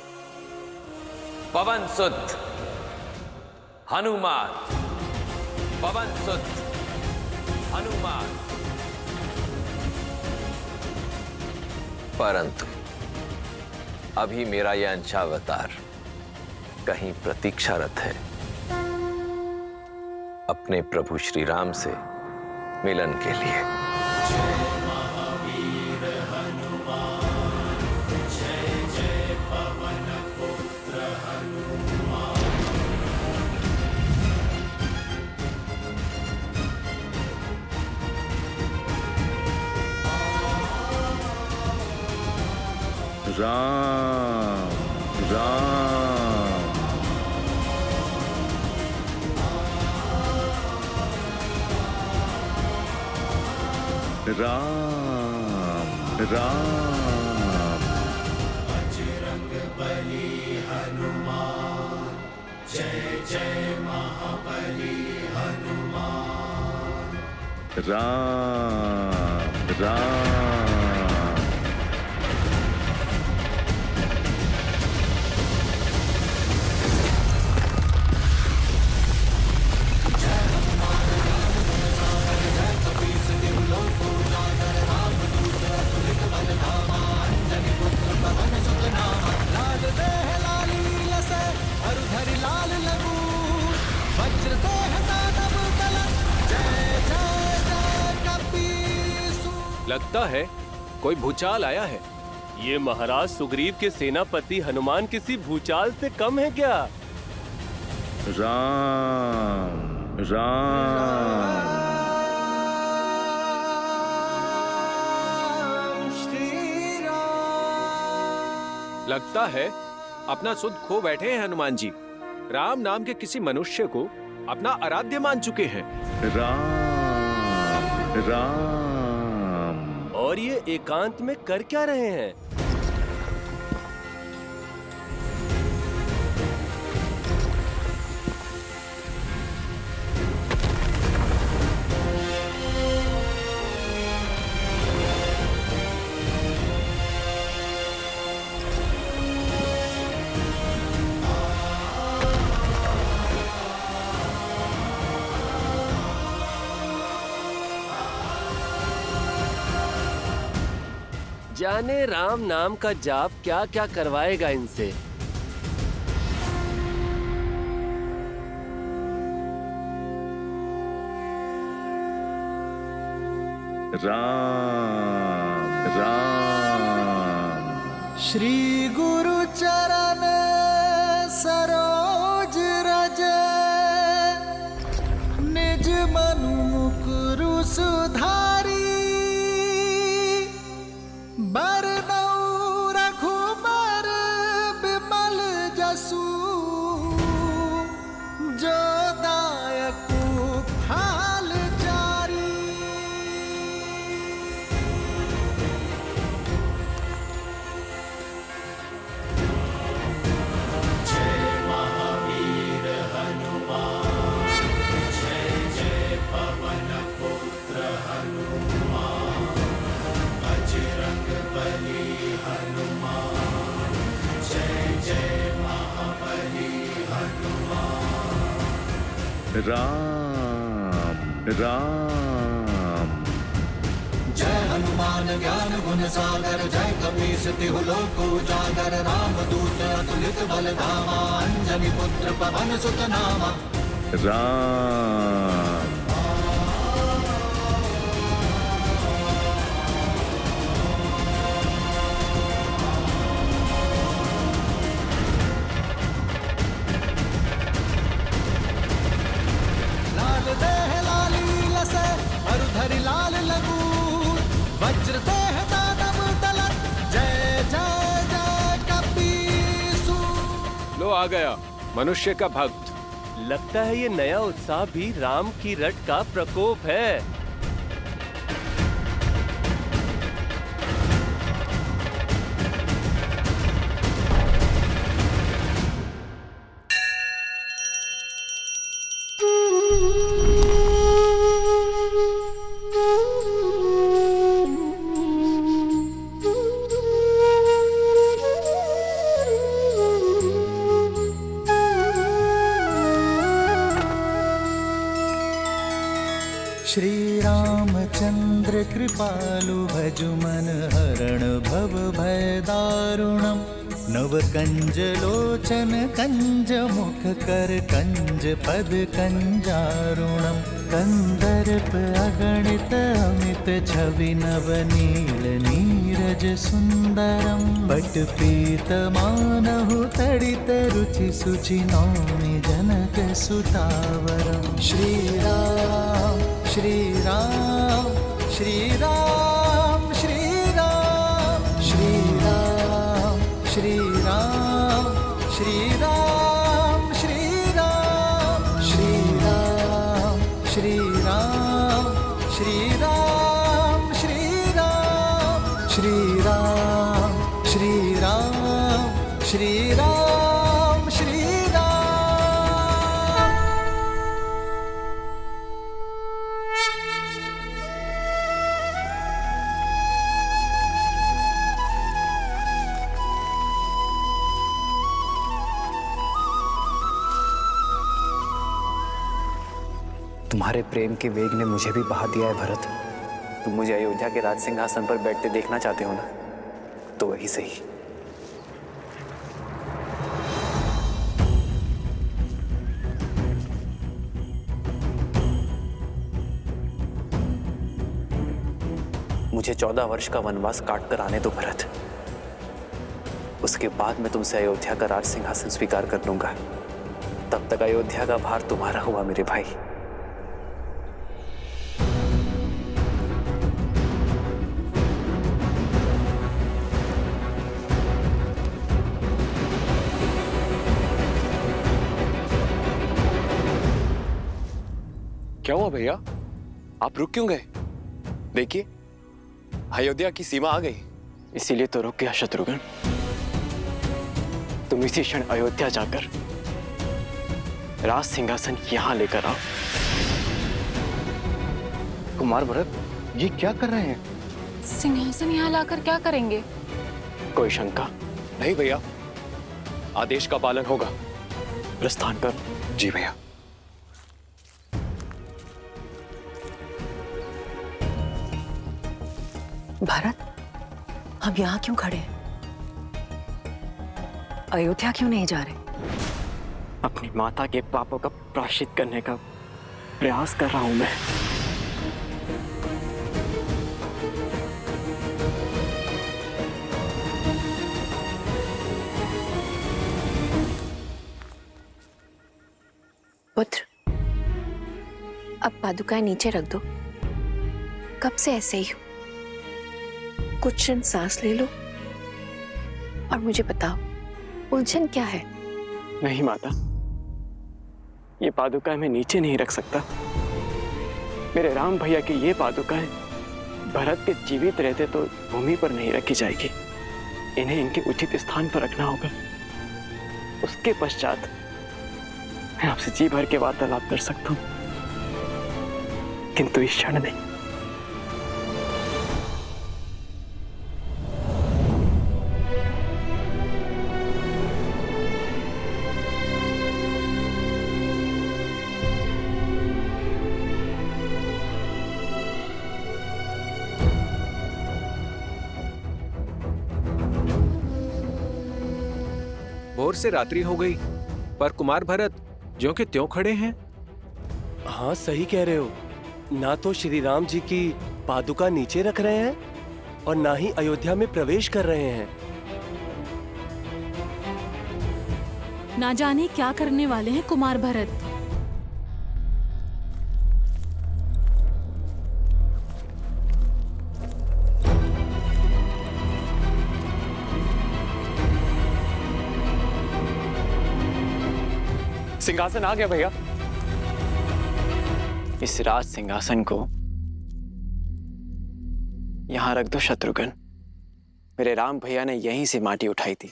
पवन सुत हनुमान, पवन सुत हनुमान। परंतु अभी मेरा यह अंशावतार कहीं प्रतीक्षारत है, अपने प्रभु श्री राम से मिलन के लिए। राम राम राम राम बजरंग बली हनुमान, जय जय महाबली हनुमान। राम राम लगता है कोई भूचाल आया है। ये महाराज सुग्रीव के सेनापति हनुमान किसी भूचाल से कम है क्या? राम राम लगता है अपना सुध खो बैठे हैं हनुमान जी। राम नाम के किसी मनुष्य को अपना आराध्य मान चुके हैं। राम राम और ये एकांत में कर क्या रहे हैं? जाने राम नाम का जाप क्या क्या करवाएगा इनसे। राम राम श्री गुरु चरण सरोज रज, निज मनु मुकुरु सुधारी। बरनउँ रघुबर बिमल जसु, जो दायकु फाल जारी। जय महावीर हनुमान, जय जय पवन पुत्र हनुमान। बजरंग बली हनुमान, जय जय महाबली हनुमान। राम राम जय हनुमान ज्ञान गुण सागर, जय कपीस तिहु लोक उजागर। रामदूत अतुलित बल धामा, अंजनी पुत्र पवन सुत नामा। राम लाल देह लाली लसे, अरुधरि लाल लगूर। वज्र देह दानव तलत, जय जय जय कपीसु। लो आ गया मनुष्य का भक्त। लगता है ये नया उत्साह भी राम की रट का प्रकोप है। श्री रामचंद्र कृपालु भजु मन हरण भव भय दारुणम। नव कंज लोचन कंज मुख कर कंज पद कंजारुणम कंदर्प अगणित अमित छवि नव नील नीरज सुंदरम बट पीत मानहु तड़ित रुचि सुचि नौमि जनक सुतावरम श्री राम श्री राम श्री राम श्री राम श्री राम श्री राम श्री राम श्री राम श्री राम श्री राम श्री राम श्री राम श्री राम श्री राम श्री राम श्री राम। तुम्हारे प्रेम के वेग ने मुझे भी बहा दिया है भरत। तुम मुझे अयोध्या के राज सिंहासन पर बैठते देखना चाहते हो ना, तो वही सही। मुझे 14 वर्ष का वनवास काट कर आने दो भरत। उसके बाद मैं तुमसे अयोध्या का राज सिंहासन स्वीकार कर लूंगा। तब तक अयोध्या का भार तुम्हारा हुआ मेरे भाई। क्या हुआ भैया, आप रुक क्यों गए? देखिए अयोध्या की सीमा आ गई। इसीलिए तो रुक गया शत्रुघ्न। तुम इसी क्षण अयोध्या जाकर राज सिंहासन यहां लेकर आओ। कुमार भरत, ये क्या कर रहे हैं? सिंहासन यहाँ लाकर क्या करेंगे? कोई शंका? नहीं भैया, आदेश का पालन होगा। प्रस्थान कर। जी भैया। भरत, हम यहाँ क्यों खड़े हैं? अयोध्या क्यों नहीं जा रहे? अपनी माता के पापों का प्रायश्चित करने का प्रयास कर रहा हूं मैं। पुत्र, अब पादुकाएं नीचे रख दो। कब से ऐसे ही हो? कुछ क्षण सांस ले लो और मुझे बताओ, उलझन क्या है? नहीं माता, ये पादुकाएं मैं नीचे नहीं रख सकता। मेरे राम भैया की ये पादुकाएं भरत के जीवित रहते तो भूमि पर नहीं रखी जाएगी। इन्हें इनके उचित स्थान पर रखना होगा। उसके पश्चात मैं आपसे जी भर के वार्तालाप कर सकता हूं, किंतु इस क्षण नहीं। भोर से रात्रि हो गई, पर कुमार भरत ज्यों के त्यों खड़े हैं। हाँ सही कह रहे हो। ना तो श्री राम जी की पादुका नीचे रख रहे हैं और ना ही अयोध्या में प्रवेश कर रहे हैं। ना जाने क्या करने वाले हैं कुमार भरत। सिंहासन आ गया भैया। इस राज सिंहासन को यहां रख दो शत्रुघ्न। मेरे राम भैया ने यहीं से माटी उठाई थी।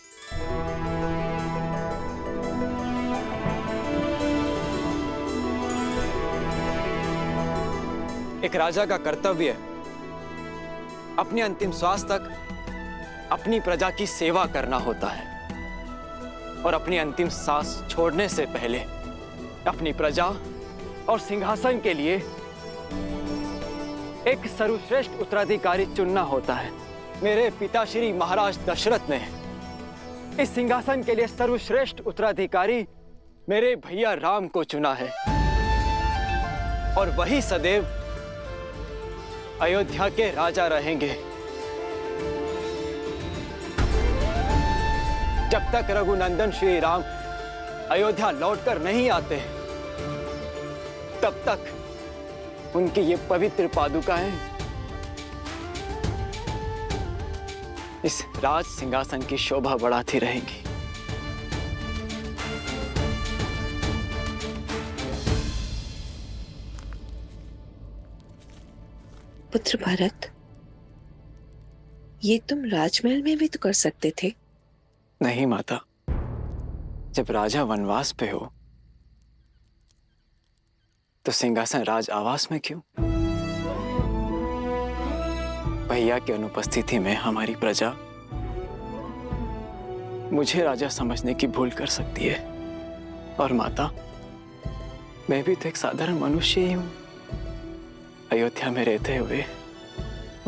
एक राजा का कर्तव्य अपने अंतिम श्वास तक अपनी प्रजा की सेवा करना होता है और अपनी अंतिम सांस छोड़ने से पहले अपनी प्रजा और सिंहासन के लिए एक सर्वश्रेष्ठ उत्तराधिकारी चुनना होता है। मेरे पिताश्री महाराज दशरथ ने इस सिंहासन के लिए सर्वश्रेष्ठ उत्तराधिकारी मेरे भैया राम को चुना है और वही सदैव अयोध्या के राजा रहेंगे। जब तक रघुनंदन श्री राम अयोध्या लौटकर नहीं आते तब तक उनकी ये पवित्र पादुकाएं इस राज सिंहासन की शोभा बढ़ाती रहेंगी। पुत्र भरत, ये तुम राजमहल में भी तो कर सकते थे। नहीं माता, जब राजा वनवास पे हो तो सिंहासन राज आवास में क्यों? भैया की अनुपस्थिति में हमारी प्रजा मुझे राजा समझने की भूल कर सकती है। और माता, मैं भी तो एक साधारण मनुष्य ही हूं। अयोध्या में रहते हुए,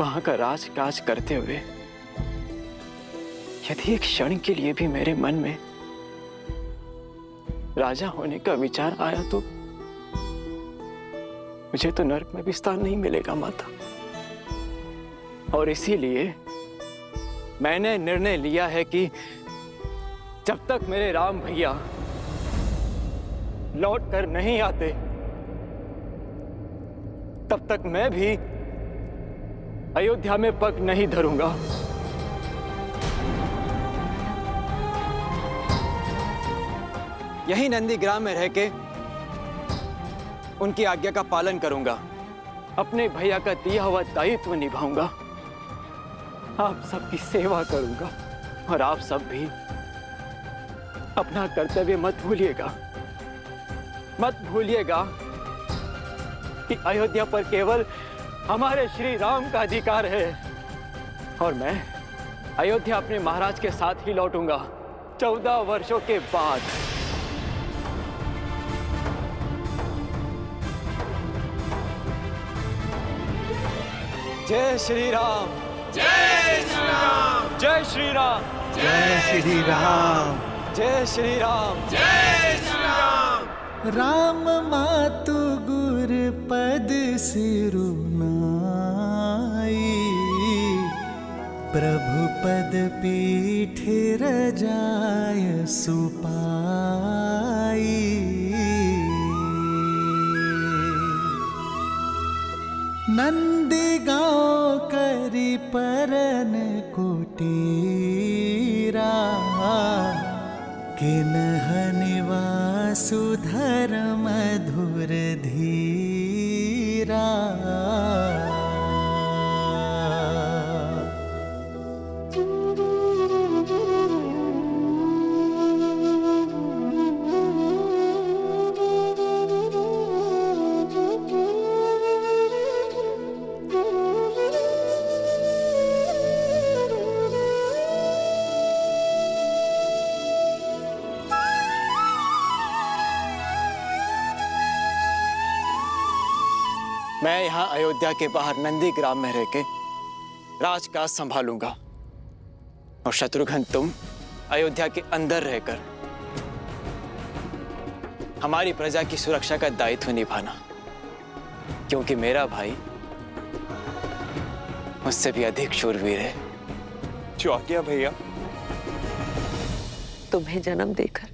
वहां का राजकाज करते हुए, यदि एक क्षण के लिए भी मेरे मन में राजा होने का विचार आया तो मुझे तो नरक में भी स्थान नहीं मिलेगा माता। और इसीलिए मैंने निर्णय लिया है कि जब तक मेरे राम भैया लौट कर नहीं आते तब तक मैं भी अयोध्या में पग नहीं धरूंगा। यही नंदीग्राम में रह के उनकी आज्ञा का पालन करूंगा, अपने भैया का दिया हुआ दायित्व निभाऊंगा, आप सबकी सेवा करूंगा। और आप सब भी अपना कर्तव्य मत भूलिएगा। मत भूलिएगा कि अयोध्या पर केवल हमारे श्री राम का अधिकार है और मैं अयोध्या अपने महाराज के साथ ही लौटूंगा 14 वर्षों के बाद। जय श्री राम, जय श्री राम, जय श्री राम, जय श्री राम, जय श्री राम, जय श्री राम। राम मातु गुर पद सिरुनाई, प्रभु पद पीठ रजाय सुपाई। नंदी गाँव करी परन कुटीरा, किन्हनि वासुधर मधुर धीरा। मैं यहाँ अयोध्या के बाहर नंदीग्राम में रह के राजकाज संभालूंगा और शत्रुघ्न तुम अयोध्या के अंदर रहकर हमारी प्रजा की सुरक्षा का दायित्व निभाना, क्योंकि मेरा भाई मुझसे भी अधिक शूरवीर है। जो आज्ञा भैया। तुम्हें जन्म देकर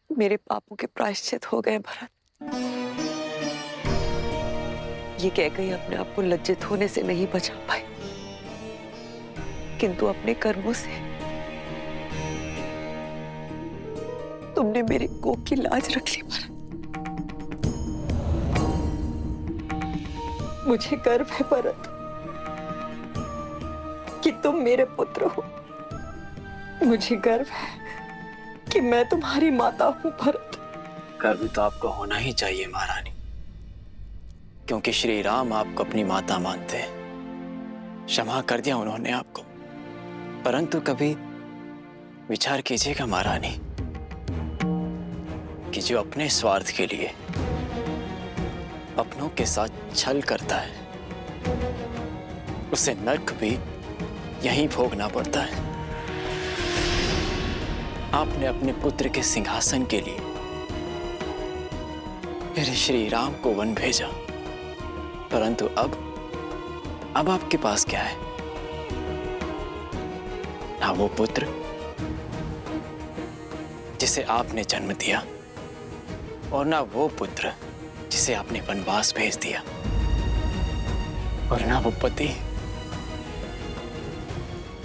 मेरे पापों के प्रायश्चित हो गए भरत। ये कहकर अपने आप को लज्जित होने से नहीं बचा पाए, किंतु अपने कर्मों से तुमने मेरे कोख की लाज रख ली भरत। मुझे गर्व है भरत कि तुम मेरे पुत्र हो। मुझे गर्व है कि मैं तुम्हारी माता हूं भरत। गर्व तो आपको होना ही चाहिए महारानी, क्योंकि श्री राम आपको अपनी माता मानते हैं। क्षमा कर दिया उन्होंने आपको, परंतु कभी विचार कीजिएगा महारानी कि जो अपने स्वार्थ के लिए अपनों के साथ छल करता है उसे नर्क भी यहीं भोगना पड़ता है। आपने अपने पुत्र के सिंहासन के लिए मेरे श्री राम को वन भेजा, परंतु अब आपके पास क्या है? ना वो पुत्र जिसे आपने जन्म दिया, और ना वो पुत्र जिसे आपने वनवास भेज दिया, और ना वो पति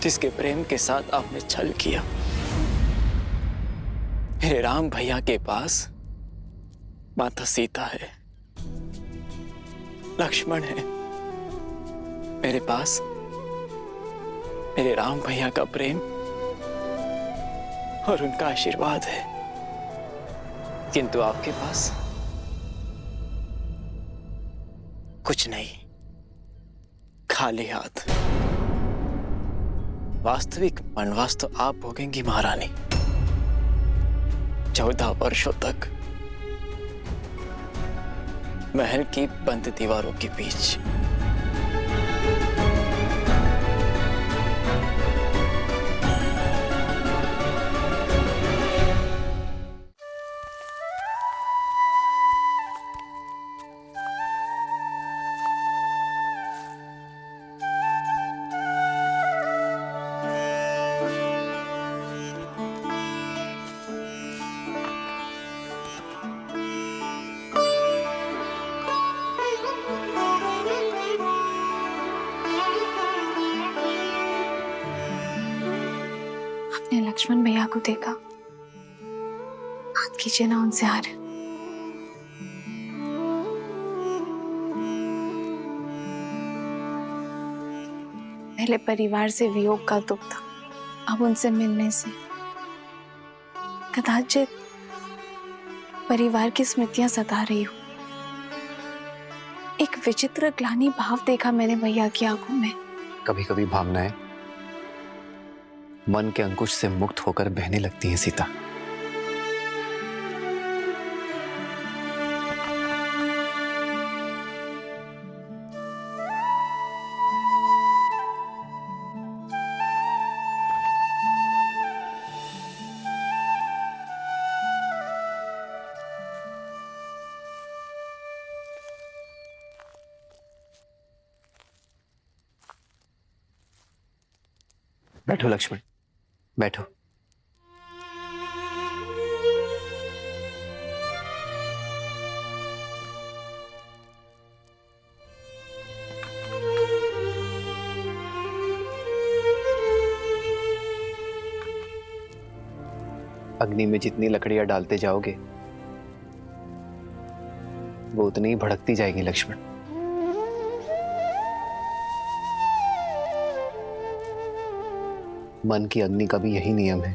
जिसके प्रेम के साथ आपने छल किया। मेरे राम भैया के पास माता सीता है, लक्ष्मण है। मेरे पास मेरे राम भैया का प्रेम और उनका आशीर्वाद है, किंतु आपके पास कुछ नहीं, खाली हाथ। वास्तविक वनवास तो आप भोगेंगी महारानी, 14 वर्षों तक महल की बंद दीवारों के बीच। लक्ष्मण भैया को देखा, बात कीजिए ना उनसे यार। पहले परिवार से वियोग का दुख था, अब उनसे मिलने से कदाचित परिवार की स्मृतियां सता रही हूं। एक विचित्र ग्लानि भाव देखा मैंने भैया की आंखों में। कभी कभी भावनाएं मन के अंकुश से मुक्त होकर बहने लगती हैं सीता। बैठो लक्ष्मण, बैठो। अग्नि में जितनी लकड़ियां डालते जाओगे वो उतनी ही भड़कती जाएगी लक्ष्मण। मन की अग्नि का भी यही नियम है।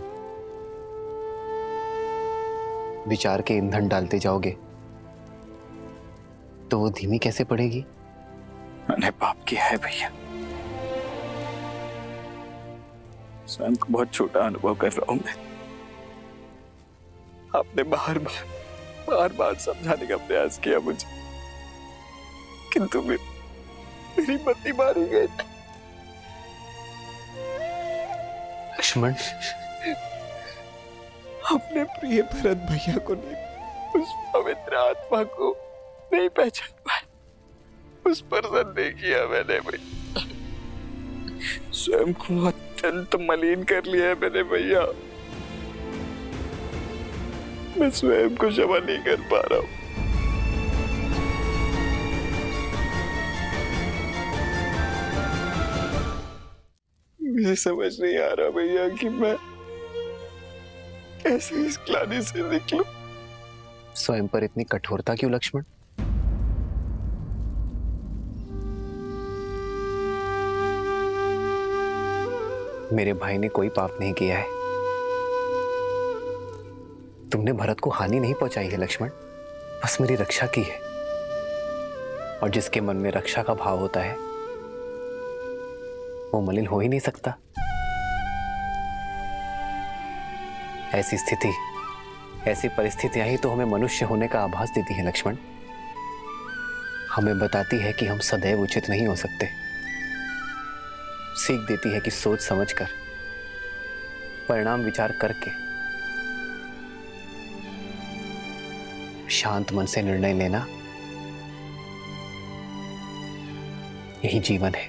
विचार के ईंधन डालते जाओगे तो वो धीमी कैसे पड़ेगी? मैंने पाप किया है भैया, स्वयं को बहुत छोटा अनुभव कर रहा हूं मैं। आपने बार बार समझाने का प्रयास किया मुझे, किंतु मेरी मति मारी गई। लक्ष्मण, अपने प्रिय भरत भैया को नहीं, उस पवित्र आत्मा को नहीं पहचान पाया, उस पर संदेह किया मैंने भैया। स्वयं को अत्यंत मलिन कर लिया है मैंने भैया। मैं स्वयं को क्षमा नहीं कर पा रहा हूं। मुझे समझ नहीं आ रहा भैया कि मैं कैसे इस ग्लानि से निकलूं। स्वयं पर इतनी कठोरता क्यों लक्ष्मण? मेरे भाई ने कोई पाप नहीं किया है। तुमने भरत को हानि नहीं पहुंचाई है लक्ष्मण, बस मेरी रक्षा की है। और जिसके मन में रक्षा का भाव होता है वो मलिन हो ही नहीं सकता। ऐसी स्थिति, ऐसी परिस्थितियां ही तो हमें मनुष्य होने का आभास देती हैं लक्ष्मण। हमें बताती है कि हम सदैव उचित नहीं हो सकते, सीख देती है कि सोच समझकर, परिणाम विचार करके शांत मन से निर्णय लेना यही जीवन है।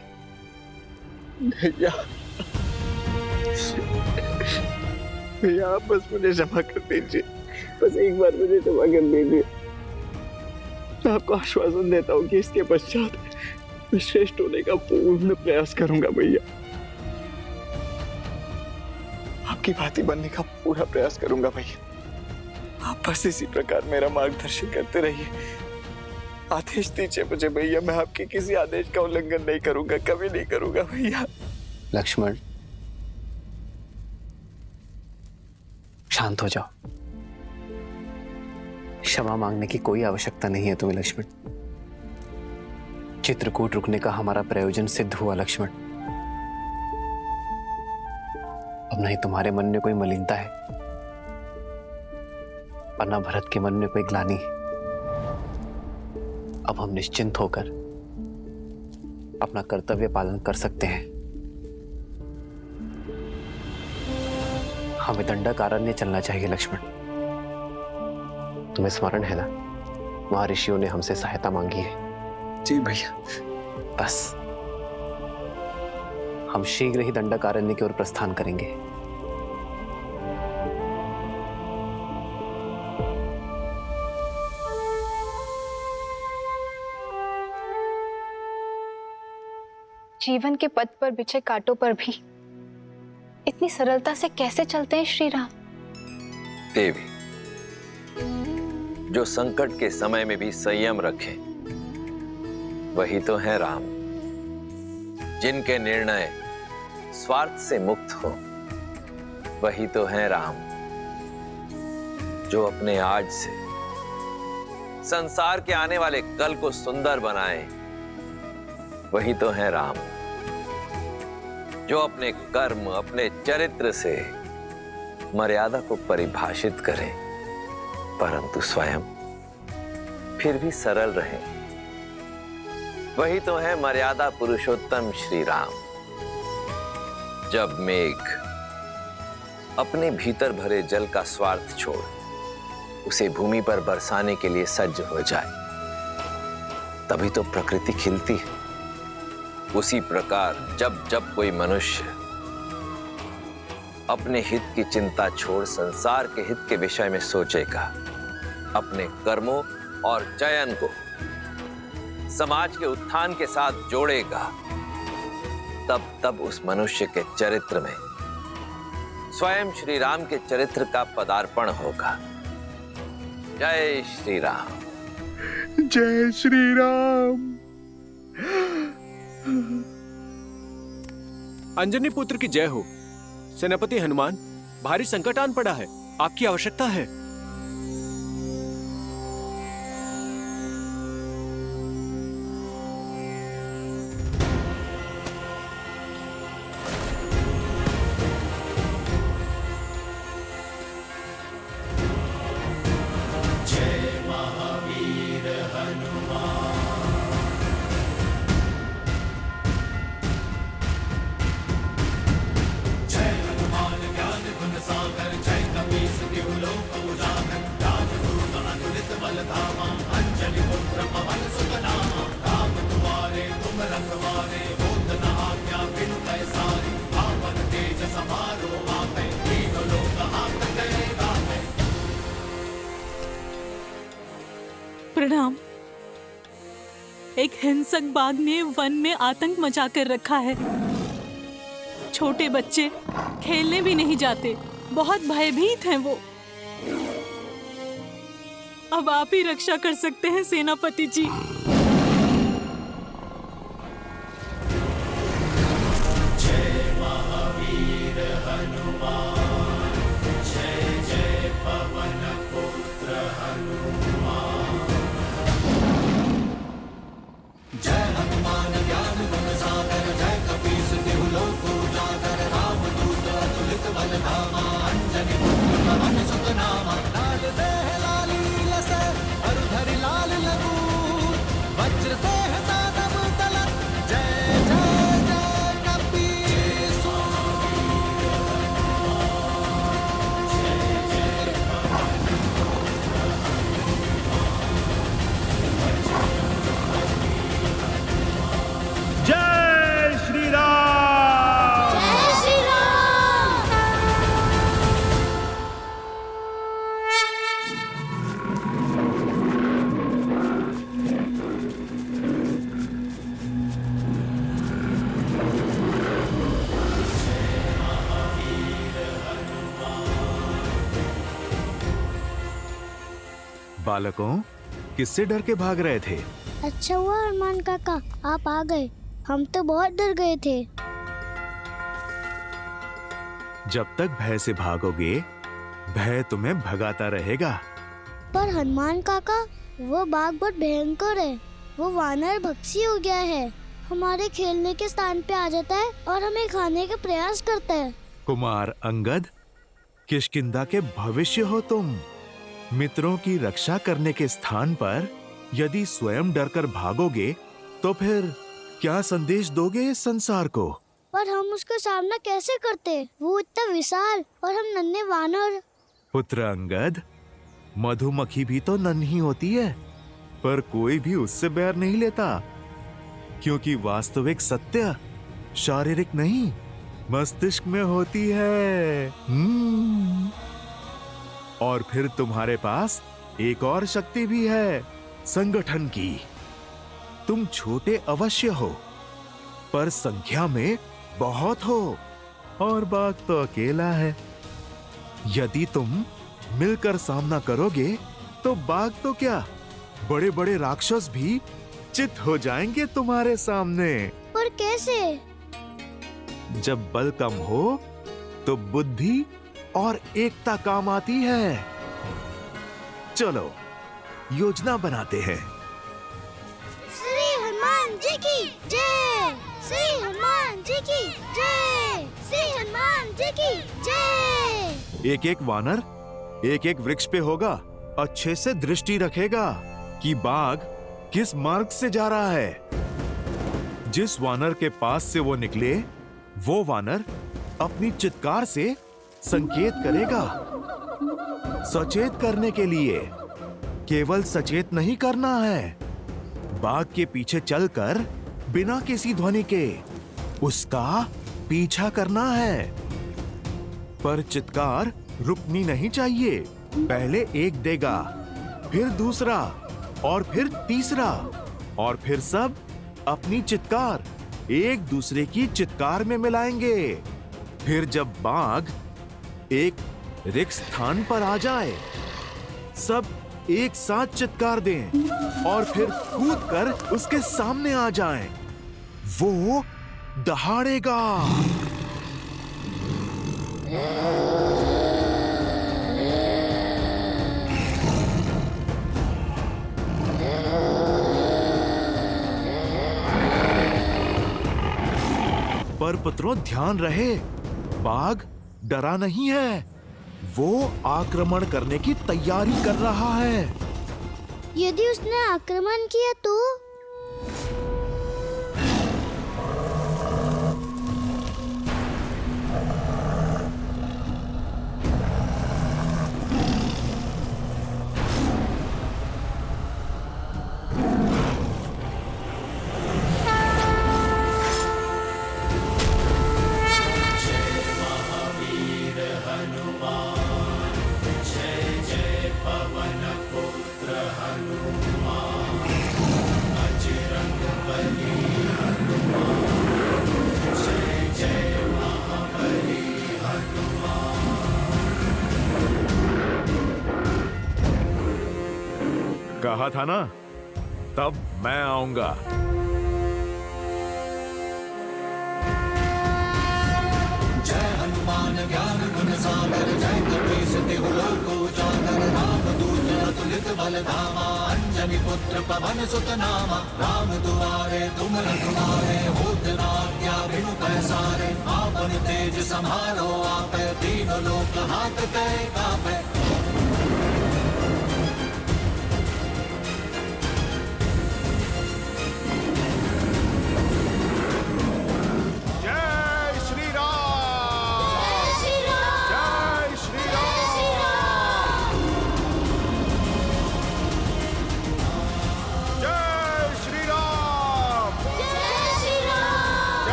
भैया, भैया आप बस मुझे क्षमा कर दीजिए, बस एक बार मुझे क्षमा कर दीजिए। मैं आपको आश्वासन देता हूँ कि इसके पश्चात मैं श्रेष्ठ होने का पूर्ण प्रयास करूंगा भैया। आपकी भांति बनने का पूरा प्रयास करूंगा भैया। आप बस इसी प्रकार मेरा मार्गदर्शन करते रहिए। आदेश दीजिए मुझे भैया, मैं आपके किसी आदेश का उल्लंघन नहीं करूंगा, कभी नहीं करूंगा भैया। लक्ष्मण, शांत हो जाओ। क्षमा मांगने की कोई आवश्यकता नहीं है तुम्हें लक्ष्मण। चित्रकूट रुकने का हमारा प्रयोजन सिद्ध हुआ लक्ष्मण। अब नहीं तुम्हारे मन में कोई मलिनता है और ना भरत के मन में कोई ग्लानि। अब हम निश्चिंत होकर अपना कर्तव्य पालन कर सकते हैं। हमें दंडकारण्य चलना चाहिए लक्ष्मण। तुम्हें स्मरण है ना, वहां ऋषियों ने हमसे सहायता मांगी है। जी भैया। बस हम शीघ्र ही दंडकारण्य की ओर प्रस्थान करेंगे। जीवन के पथ पर बिछे कांटों पर भी इतनी सरलता से कैसे चलते हैं श्री राम? देवी, जो संकट के समय में भी संयम रखे वही तो है राम। जिनके निर्णय स्वार्थ से मुक्त हो वही तो है राम। जो अपने आज से संसार के आने वाले कल को सुंदर बनाए वही तो है राम। जो अपने कर्म, अपने चरित्र से मर्यादा को परिभाषित करें परंतु स्वयं फिर भी सरल रहे वही तो है मर्यादा पुरुषोत्तम श्री राम। जब मेघ अपने भीतर भरे जल का स्वार्थ छोड़ उसे भूमि पर बरसाने के लिए सज्ज हो जाए तभी तो प्रकृति खिलती है। उसी प्रकार जब जब कोई मनुष्य अपने हित की चिंता छोड़ संसार के हित के विषय में सोचेगा, अपने कर्मों और चयन को समाज के उत्थान के साथ जोड़ेगा, तब तब उस मनुष्य के चरित्र में स्वयं श्री राम के चरित्र का पदार्पण होगा। जय श्री राम। जय श्री राम। अंजनी पुत्र की जय हो। सेनापति हनुमान, भारी संकट आन पड़ा है, आपकी आवश्यकता है। प्रणाम। एक हिंसक बाघ ने वन में आतंक मचा कर रखा है। छोटे बच्चे खेलने भी नहीं जाते, बहुत भयभीत हैं वो। अब आप ही रक्षा कर सकते हैं सेनापति जी। जय महावीर हनुमान, जय जय पवन पुत्र हनुमान। जय हनुमान ज्ञान गुण सागर, जय कपीस तिहु लोक उजागर। रामदूत अतुलित बल धामा, अंजनी पुत्र पवन सुत नामा। लाल देह लाली लसै, अरुधरि लाल लगूर। वज्र देह दानव तलत, जय जय जय कपीस बालकों, किससे डर के भाग रहे थे? अच्छा हुआ हनुमान काका आप आ गए, हम तो बहुत डर गए थे। जब तक भय से भागोगे, भय तुम्हें भगाता रहेगा। पर हनुमान काका, वो बाघ बहुत भयंकर है, वो वानर भक्षी हो गया है, हमारे खेलने के स्थान पे आ जाता है और हमें खाने का प्रयास करता है। कुमार अंगद, किष्किंधा के भविष्य हो तुम। मित्रों की रक्षा करने के स्थान पर यदि स्वयं डरकर भागोगे तो फिर क्या संदेश दोगे इस संसार को? पर हम उसका सामना कैसे करते? वो इतना विशाल और हम नन्हे वानर। पुत्र अंगद, मधुमक्खी भी तो नन्ही होती है, पर कोई भी उससे बैर नहीं लेता, क्योंकि वास्तविक सत्य शारीरिक नहीं मस्तिष्क में होती है। और फिर तुम्हारे पास एक और शक्ति भी है, संगठन की। तुम छोटे अवश्य हो, पर संख्या में बहुत हो, और बाघ तो अकेला है। यदि तुम मिलकर सामना करोगे तो बाघ तो क्या, बड़े बड़े राक्षस भी चित हो जाएंगे तुम्हारे सामने। पर कैसे? जब बल कम हो तो बुद्धि और एकता काम आती है। चलो योजना बनाते हैं। श्री हनुमान जी की जय, श्री हनुमान जी की जय, श्री हनुमान जी की जय। एक एक वानर एक एक वृक्ष पे होगा, अच्छे से दृष्टि रखेगा कि बाघ किस मार्ग से जा रहा है। जिस वानर के पास से वो निकले, वो वानर अपनी चित्कार से संकेत करेगा। सचेत करने के लिए केवल सचेत नहीं करना है, बाघ के पीछे चलकर बिना किसी ध्वनि के उसका पीछा करना है। पर चित्कार रुकनी नहीं चाहिए। पहले एक देगा, फिर दूसरा, और फिर तीसरा, और फिर सब अपनी चित्कार एक दूसरे की चित्कार में मिलाएंगे। फिर जब बाघ एक रिक्त स्थान पर आ जाए, सब एक साथ चित्कार दें और फिर कूदकर उसके सामने आ जाएं। वो दहाड़ेगा। पर पुत्रों ध्यान रहे, बाघ डरा नहीं है, वो आक्रमण करने की तैयारी कर रहा है। यदि उसने आक्रमण किया तो? कहा था ना, तब मैं आऊंगा। जय हनुमान ज्ञान गुण सागर, जय कपीस तिहु लोक उजागर, रामदूत अतुलित बल धामा, अंजनी पुत्र पवन सुत नामा, राम दुआरे तुम रखवारे, होत न आज्ञा बिनु पैसारे, आपन तेज समारो आपे, तीनों लोक हाथ कै कापे।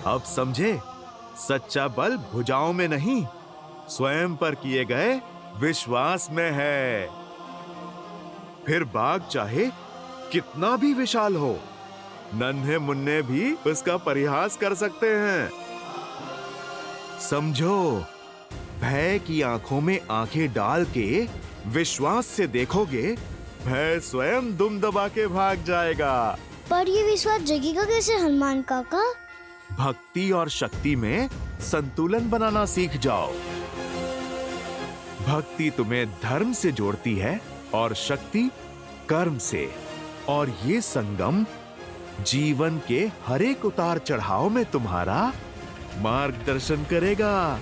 अब समझे, सच्चा बल भुजाओं में नहीं, स्वयं पर किए गए विश्वास में है। फिर बाग चाहे कितना भी विशाल हो, नन्हे मुन्ने भी उसका परिहास कर सकते हैं। समझो, भय की आंखों में आंखें डाल के विश्वास से देखोगे, भय स्वयं दुम दबा के भाग जाएगा। पर ये विश्वास जगेगा कैसे हनुमान काका? भक्ति और शक्ति में संतुलन बनाना सीख जाओ। भक्ति तुम्हें धर्म से जोड़ती है और शक्ति कर्म से, और ये संगम जीवन के हर एक उतार चढ़ाव में तुम्हारा मार्गदर्शन करेगा।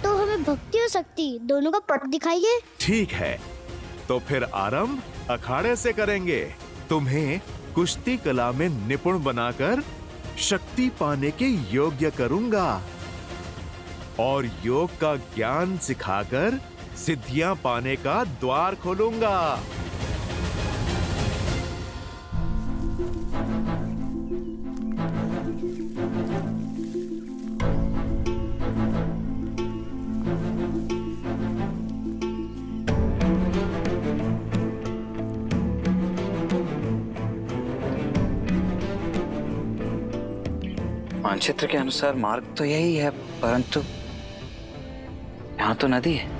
तो हमें भक्ति और शक्ति दोनों का पथ दिखाइए। ठीक है, तो फिर आरंभ अखाड़े से करेंगे। तुम्हें कुश्ती कला में निपुण बनाकर शक्ति पाने के योग्य करूंगा और योग का ज्ञान सिखाकर सिद्धियां पाने का द्वार खोलूंगा। मानचित्र के अनुसार मार्ग तो यही है, परंतु यहाँ तो नदी है।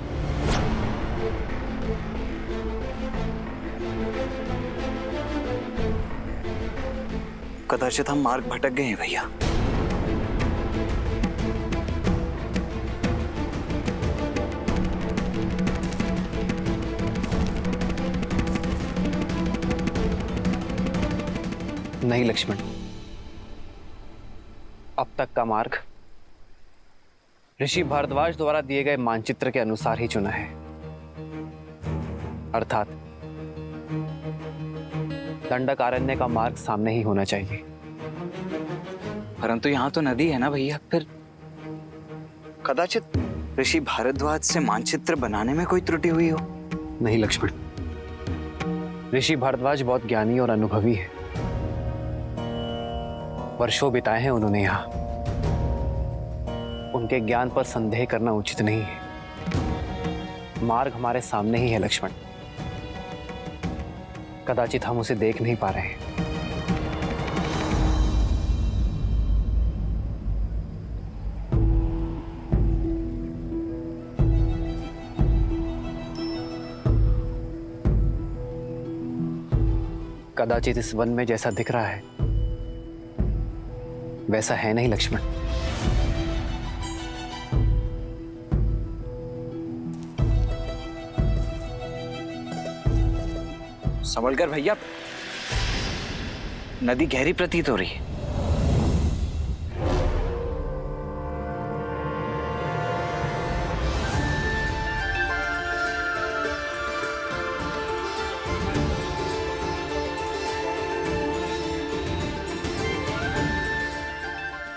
कदाचित हम मार्ग भटक गए हैं भैया। नहीं लक्ष्मण, अब तक का मार्ग ऋषि भारद्वाज द्वारा दिए गए मानचित्र के अनुसार ही चुना है, अर्थात दंडकारण्य का मार्ग सामने ही होना चाहिए। परंतु यहाँ तो नदी है ना भैया, फिर कदाचित ऋषि भारद्वाज से मानचित्र बनाने में कोई त्रुटि हुई हो। नहीं लक्ष्मण, ऋषि भारद्वाज बहुत ज्ञानी और अनुभवी है। वर्षों बिताए हैं उन्होंने यहाँ। उनके ज्ञान पर संदेह करना उचित नहीं है। मार्ग हमारे सामने ही है लक्ष्मण, कदाचित हम उसे देख नहीं पा रहे हैं। कदाचित इस वन में जैसा दिख रहा है वैसा है नहीं लक्ष्मण। संभलकर भैया, नदी गहरी प्रतीत हो रही है।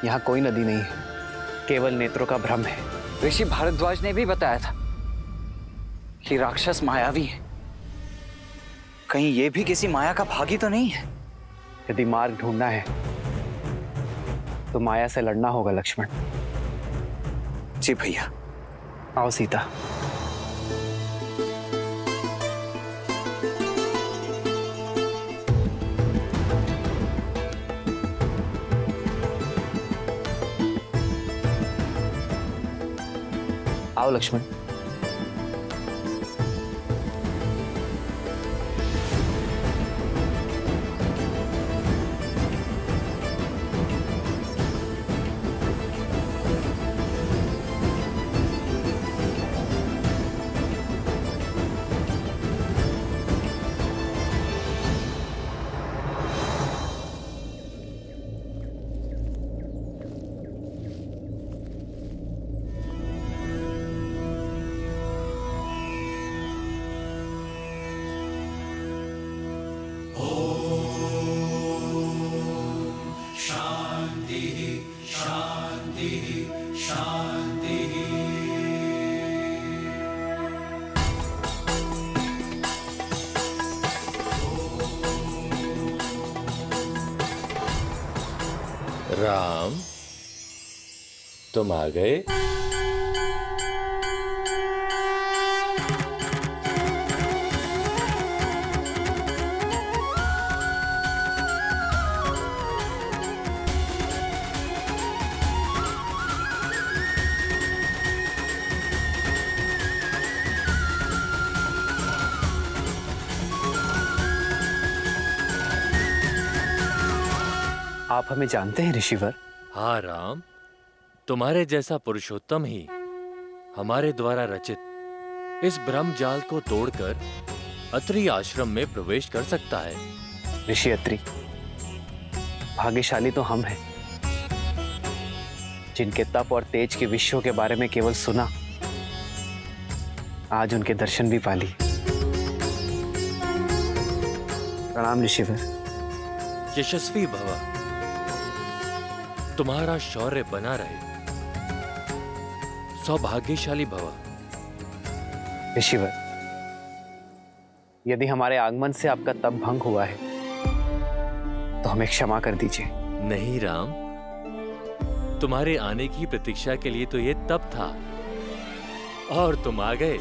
यहाँ कोई नदी नहीं है, केवल नेत्रों का भ्रम है। ऋषि भारद्वाज ने भी बताया था कि राक्षस मायावी है। कहीं ये भी किसी माया का भागी तो नहीं है? यदि मार्ग ढूंढना है तो माया से लड़ना होगा लक्ष्मण। जी भैया। आओ सीता। आओ लक्ष्मण। राम, तुम आ गए? आप हमें जानते हैं ऋषिवर? हाँ राम, तुम्हारे जैसा पुरुषोत्तम ही हमारे द्वारा रचित इस ब्रह्म जाल को तोड़कर अत्रि आश्रम में प्रवेश कर सकता है। ऋषि अत्रि, भाग्यशाली तो हम हैं जिनके तप और तेज के विषयों के बारे में केवल सुना, आज उनके दर्शन भी पा लिए। प्रणाम ऋषिवर। यशस्वी भव, तुम्हारा शौर्य बना रहे। सौभाग्यशाली भव। ऋषिवर, यदि हमारे आगमन से आपका तप भंग हुआ है तो हमें क्षमा कर दीजिए। नहीं राम, तुम्हारे आने की प्रतीक्षा के लिए तो ये तप था, और तुम आ गए,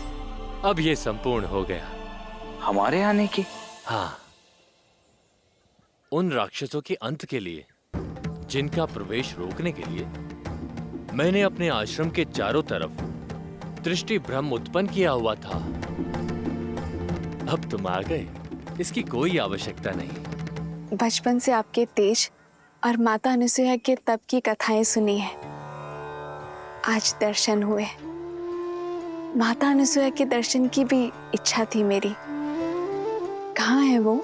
अब ये संपूर्ण हो गया। हमारे आने की? हाँ, उन राक्षसों के अंत के लिए जिनका प्रवेश रोकने के लिए मैंने अपने आश्रम के चारों तरफ दृष्टि भ्रम उत्पन्न किया हुआ था। अब तुम आ गए, इसकी कोई आवश्यकता नहीं। बचपन से आपके तेज और माता अनुसुईया के तप की कथाएं सुनी है, आज दर्शन हुए। माता अनुसुईया के दर्शन की भी इच्छा थी मेरी। कहाँ है वो?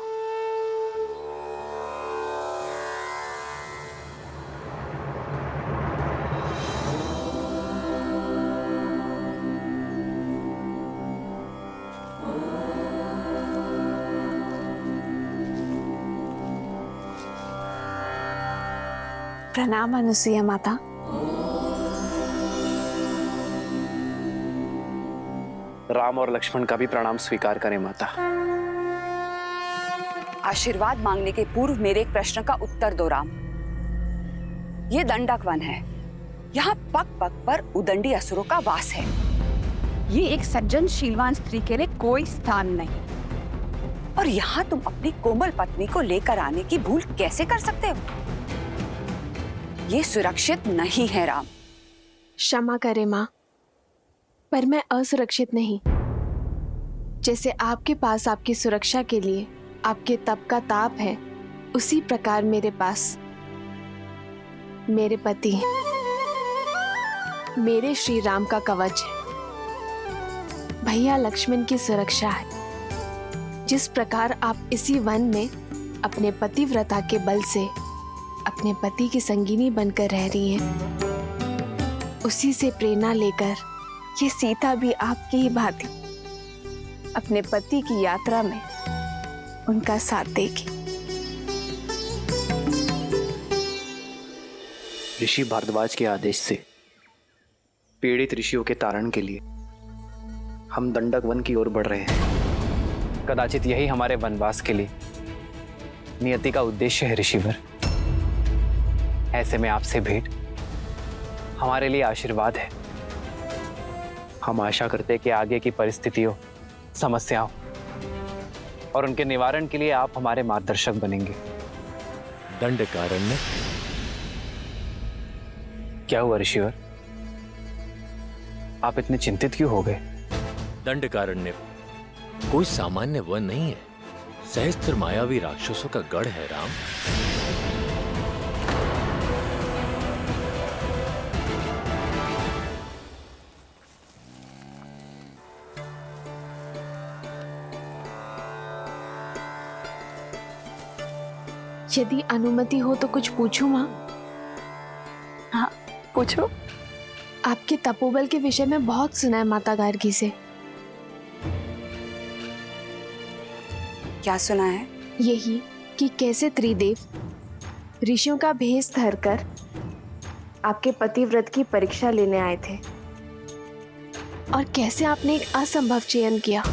प्रणाम अनुसुईया माता। राम और लक्ष्मण का भी प्रणाम स्वीकार करें माता। आशीर्वाद मांगने के पूर्व मेरे एक प्रश्न का उत्तर दो राम। ये दंडक वन है, यहाँ पग पग पर उदंडी असुरों का वास है। ये एक सज्जन शीलवान स्त्री के लिए कोई स्थान नहीं, और यहाँ तुम अपनी कोमल पत्नी को लेकर आने की भूल कैसे कर सकते हो? ये सुरक्षित नहीं है राम। क्षमा करें माँ, पर मैं असुरक्षित नहीं। जैसे आपके पास आपकी सुरक्षा के लिए आपके तप का ताप है, उसी प्रकार मेरे पास मेरे पति, मेरे श्री राम का कवच है, भैया लक्ष्मण की सुरक्षा है। जिस प्रकार आप इसी वन में अपने पतिव्रता के बल से अपने पति की संगिनी बनकर रह रही हैं, उसी से प्रेरणा लेकर ये सीता भी आपकी ही भांति अपने पति की यात्रा में उनका साथ देगी। ऋषि भारद्वाज के आदेश से पीड़ित ऋषियों के तारण के लिए हम दंडक वन की ओर बढ़ रहे हैं। कदाचित यही हमारे वनवास के लिए नियति का उद्देश्य है ऋषिवर। ऐसे में आपसे भेंट हमारे लिए आशीर्वाद है। हम आशा करते हैं कि आगे की परिस्थितियों, समस्याओं और उनके निवारण के लिए आप हमारे मार्गदर्शक बनेंगे। दंडकारण्य? क्या हुआ ऋषिवर, आप इतने चिंतित क्यों हो गए? दंडकारण्य कोई सामान्य वन नहीं है, सहस्त्र मायावी राक्षसों का गढ़ है राम। यदि अनुमति हो तो कुछ पूछूं माँ? हाँ पूछो। आपके तपोबल के विषय में बहुत सुना है माता गार्गी से। क्या सुना है? यही कि कैसे त्रिदेव ऋषियों का भेष धरकर आपके पतिव्रत की परीक्षा लेने आए थे, और कैसे आपने एक असंभव चयन किया।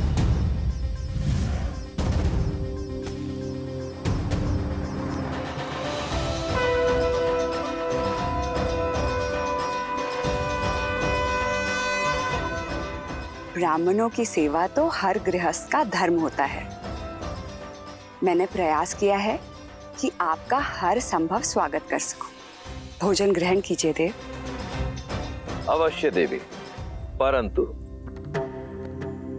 ब्राह्मणों की सेवा तो हर गृहस्थ का धर्म होता है। मैंने प्रयास किया है कि आपका हर संभव स्वागत कर सकूं। भोजन ग्रहण कीजिए देव। अवश्य देवी, परंतु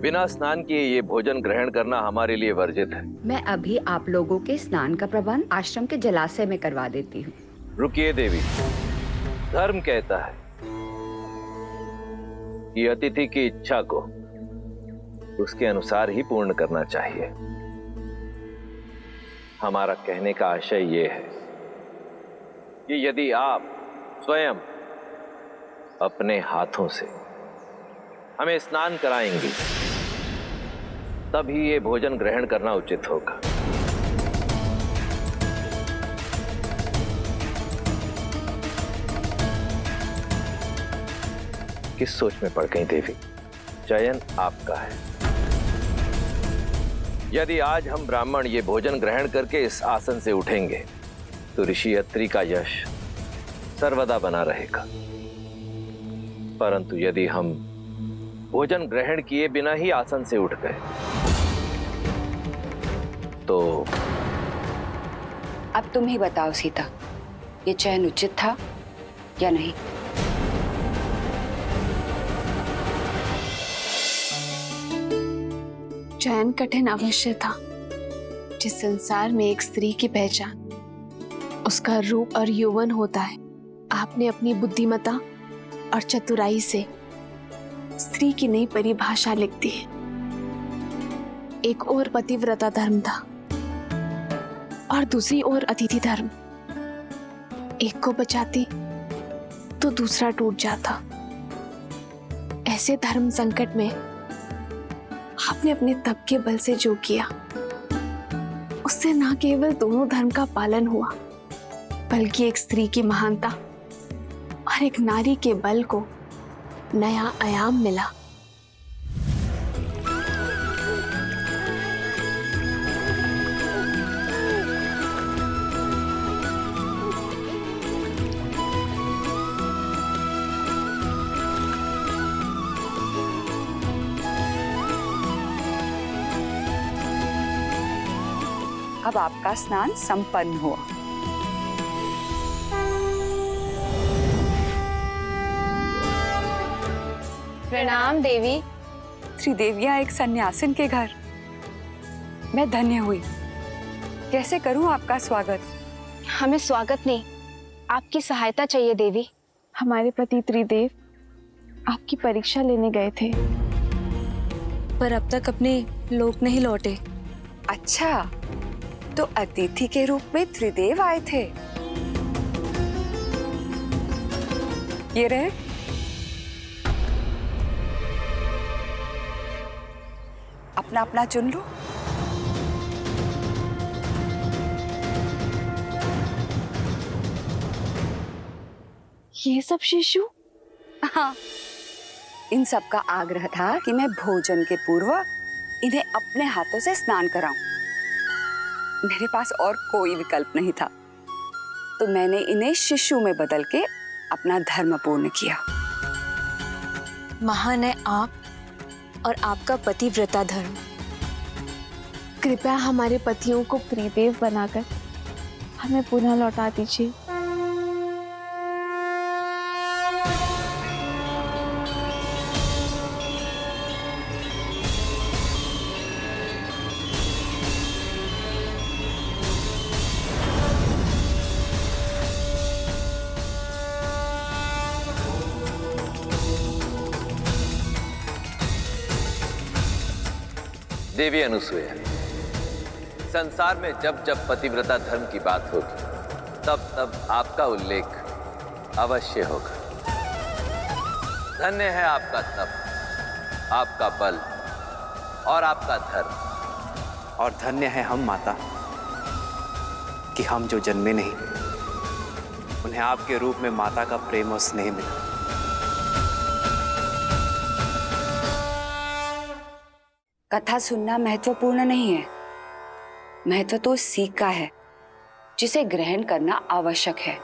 बिना स्नान किए ये भोजन ग्रहण करना हमारे लिए वर्जित है। मैं अभी आप लोगों के स्नान का प्रबंध आश्रम के जलाशय में करवा देती हूँ। रुकिए देवी, धर्म कहता है कि अतिथि की इच्छा को उसके अनुसार ही पूर्ण करना चाहिए। हमारा कहने का आशय ये है कि यदि आप स्वयं अपने हाथों से हमें स्नान कराएंगी तभी ये भोजन ग्रहण करना उचित होगा। किस सोच में पड़ गई देवी? चयन आपका है। यदि आज हम ब्राह्मण ये भोजन ग्रहण करके इस आसन से उठेंगे तो ऋषि अत्रि का यश सर्वदा बना रहेगा, परंतु यदि हम भोजन ग्रहण किए बिना ही आसन से उठ गए तो अब तुम ही बताओ सीता, ये चयन उचित था या नहीं? चयन कठिन अवश्य था। जिस संसार में एक स्त्री की पहचान उसका रूप और यौवन होता है, आपने अपनी बुद्धिमता और चतुराई से स्त्री की नई परिभाषा लिख दी है। एक ओर पतिव्रता धर्म था और दूसरी ओर अतिथि धर्म। एक को बचाती तो दूसरा टूट जाता। ऐसे धर्म संकट में आपने अपने तप के बल से जो किया उससे न केवल दोनों धर्म का पालन हुआ बल्कि एक स्त्री की महानता और एक नारी के बल को नया आयाम मिला। अब आपका स्नान संपन्न हुआ। प्रणाम देवी। त्रिदेवियां एक सन्यासिन के घर, मैं धन्य हुई। कैसे करूं आपका स्वागत? हमें स्वागत नहीं, आपकी सहायता चाहिए देवी। हमारे पति त्रिदेव आपकी परीक्षा लेने गए थे पर अब तक अपने लोक नहीं लौटे। अच्छा, तो अतिथि के रूप में त्रिदेव आए थे। ये रहे। अपना अपना चुन लो। ये सब शिशु? हाँ, इन सब का आग्रह था कि मैं भोजन के पूर्व इन्हें अपने हाथों से स्नान कराऊं। मेरे पास और कोई विकल्प नहीं था, तो मैंने इन्हें शिशु में बदल के अपना धर्म पूर्ण किया। महान है आप और आपका पतिव्रता धर्म। कृपया हमारे पतियों को त्रिदेव बनाकर हमें पुनः लौटा दीजिए। देवी अनुसूया, संसार में जब जब पतिव्रता धर्म की बात होगी तब तब आपका उल्लेख अवश्य होगा। धन्य है आपका तप, आपका बल और आपका धर्म। और धन्य है हम माता कि हम जो जन्मे नहीं उन्हें आपके रूप में माता का प्रेम और स्नेह मिला। कथा सुनना महत्वपूर्ण नहीं है, महत्व तो सीख का है जिसे ग्रहण करना आवश्यक है।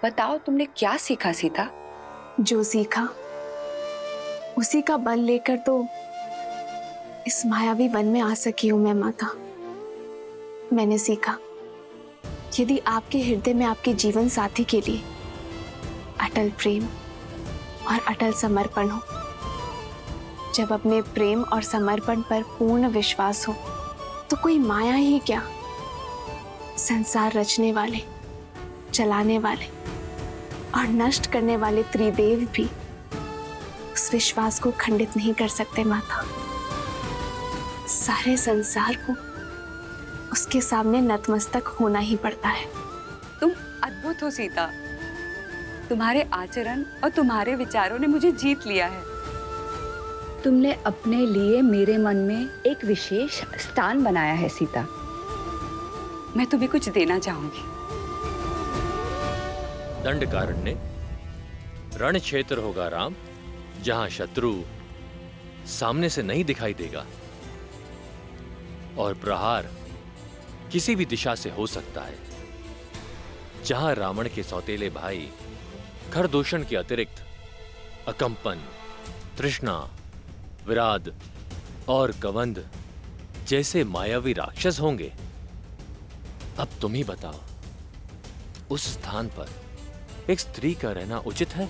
बताओ, तुमने क्या सीखा सीता? जो सीखा उसी का बल लेकर तो इस मायावी वन में आ सकी हूं मैं माता। मैंने सीखा, यदि आपके हृदय में आपके जीवन साथी के लिए अटल प्रेम और अटल समर्पण हो, जब अपने प्रेम और समर्पण पर पूर्ण विश्वास हो, तो कोई माया ही क्या, संसार रचने वाले जलाने वाले और नष्ट करने वाले त्रिदेव भी उस विश्वास को खंडित नहीं कर सकते माता। सारे संसार को उसके सामने नतमस्तक होना ही पड़ता है। तुम अद्भुत हो सीता। तुम्हारे आचरण और तुम्हारे विचारों ने मुझे जीत लिया है। तुमने अपने लिए मेरे मन में एक विशेष स्थान बनाया है सीता। मैं तुम्हें कुछ देना चाहूंगी। दंडकारण्य रण क्षेत्र होगा राम, जहां शत्रु सामने से नहीं दिखाई देगा और प्रहार किसी भी दिशा से हो सकता है। जहां रावण के सौतेले भाई खरदूषण के अतिरिक्त अकंपन, तृष्णा, विराद और कवंद जैसे मायावी राक्षस होंगे। अब तुम ही बताओ, उस स्थान पर एक स्त्री का रहना उचित है?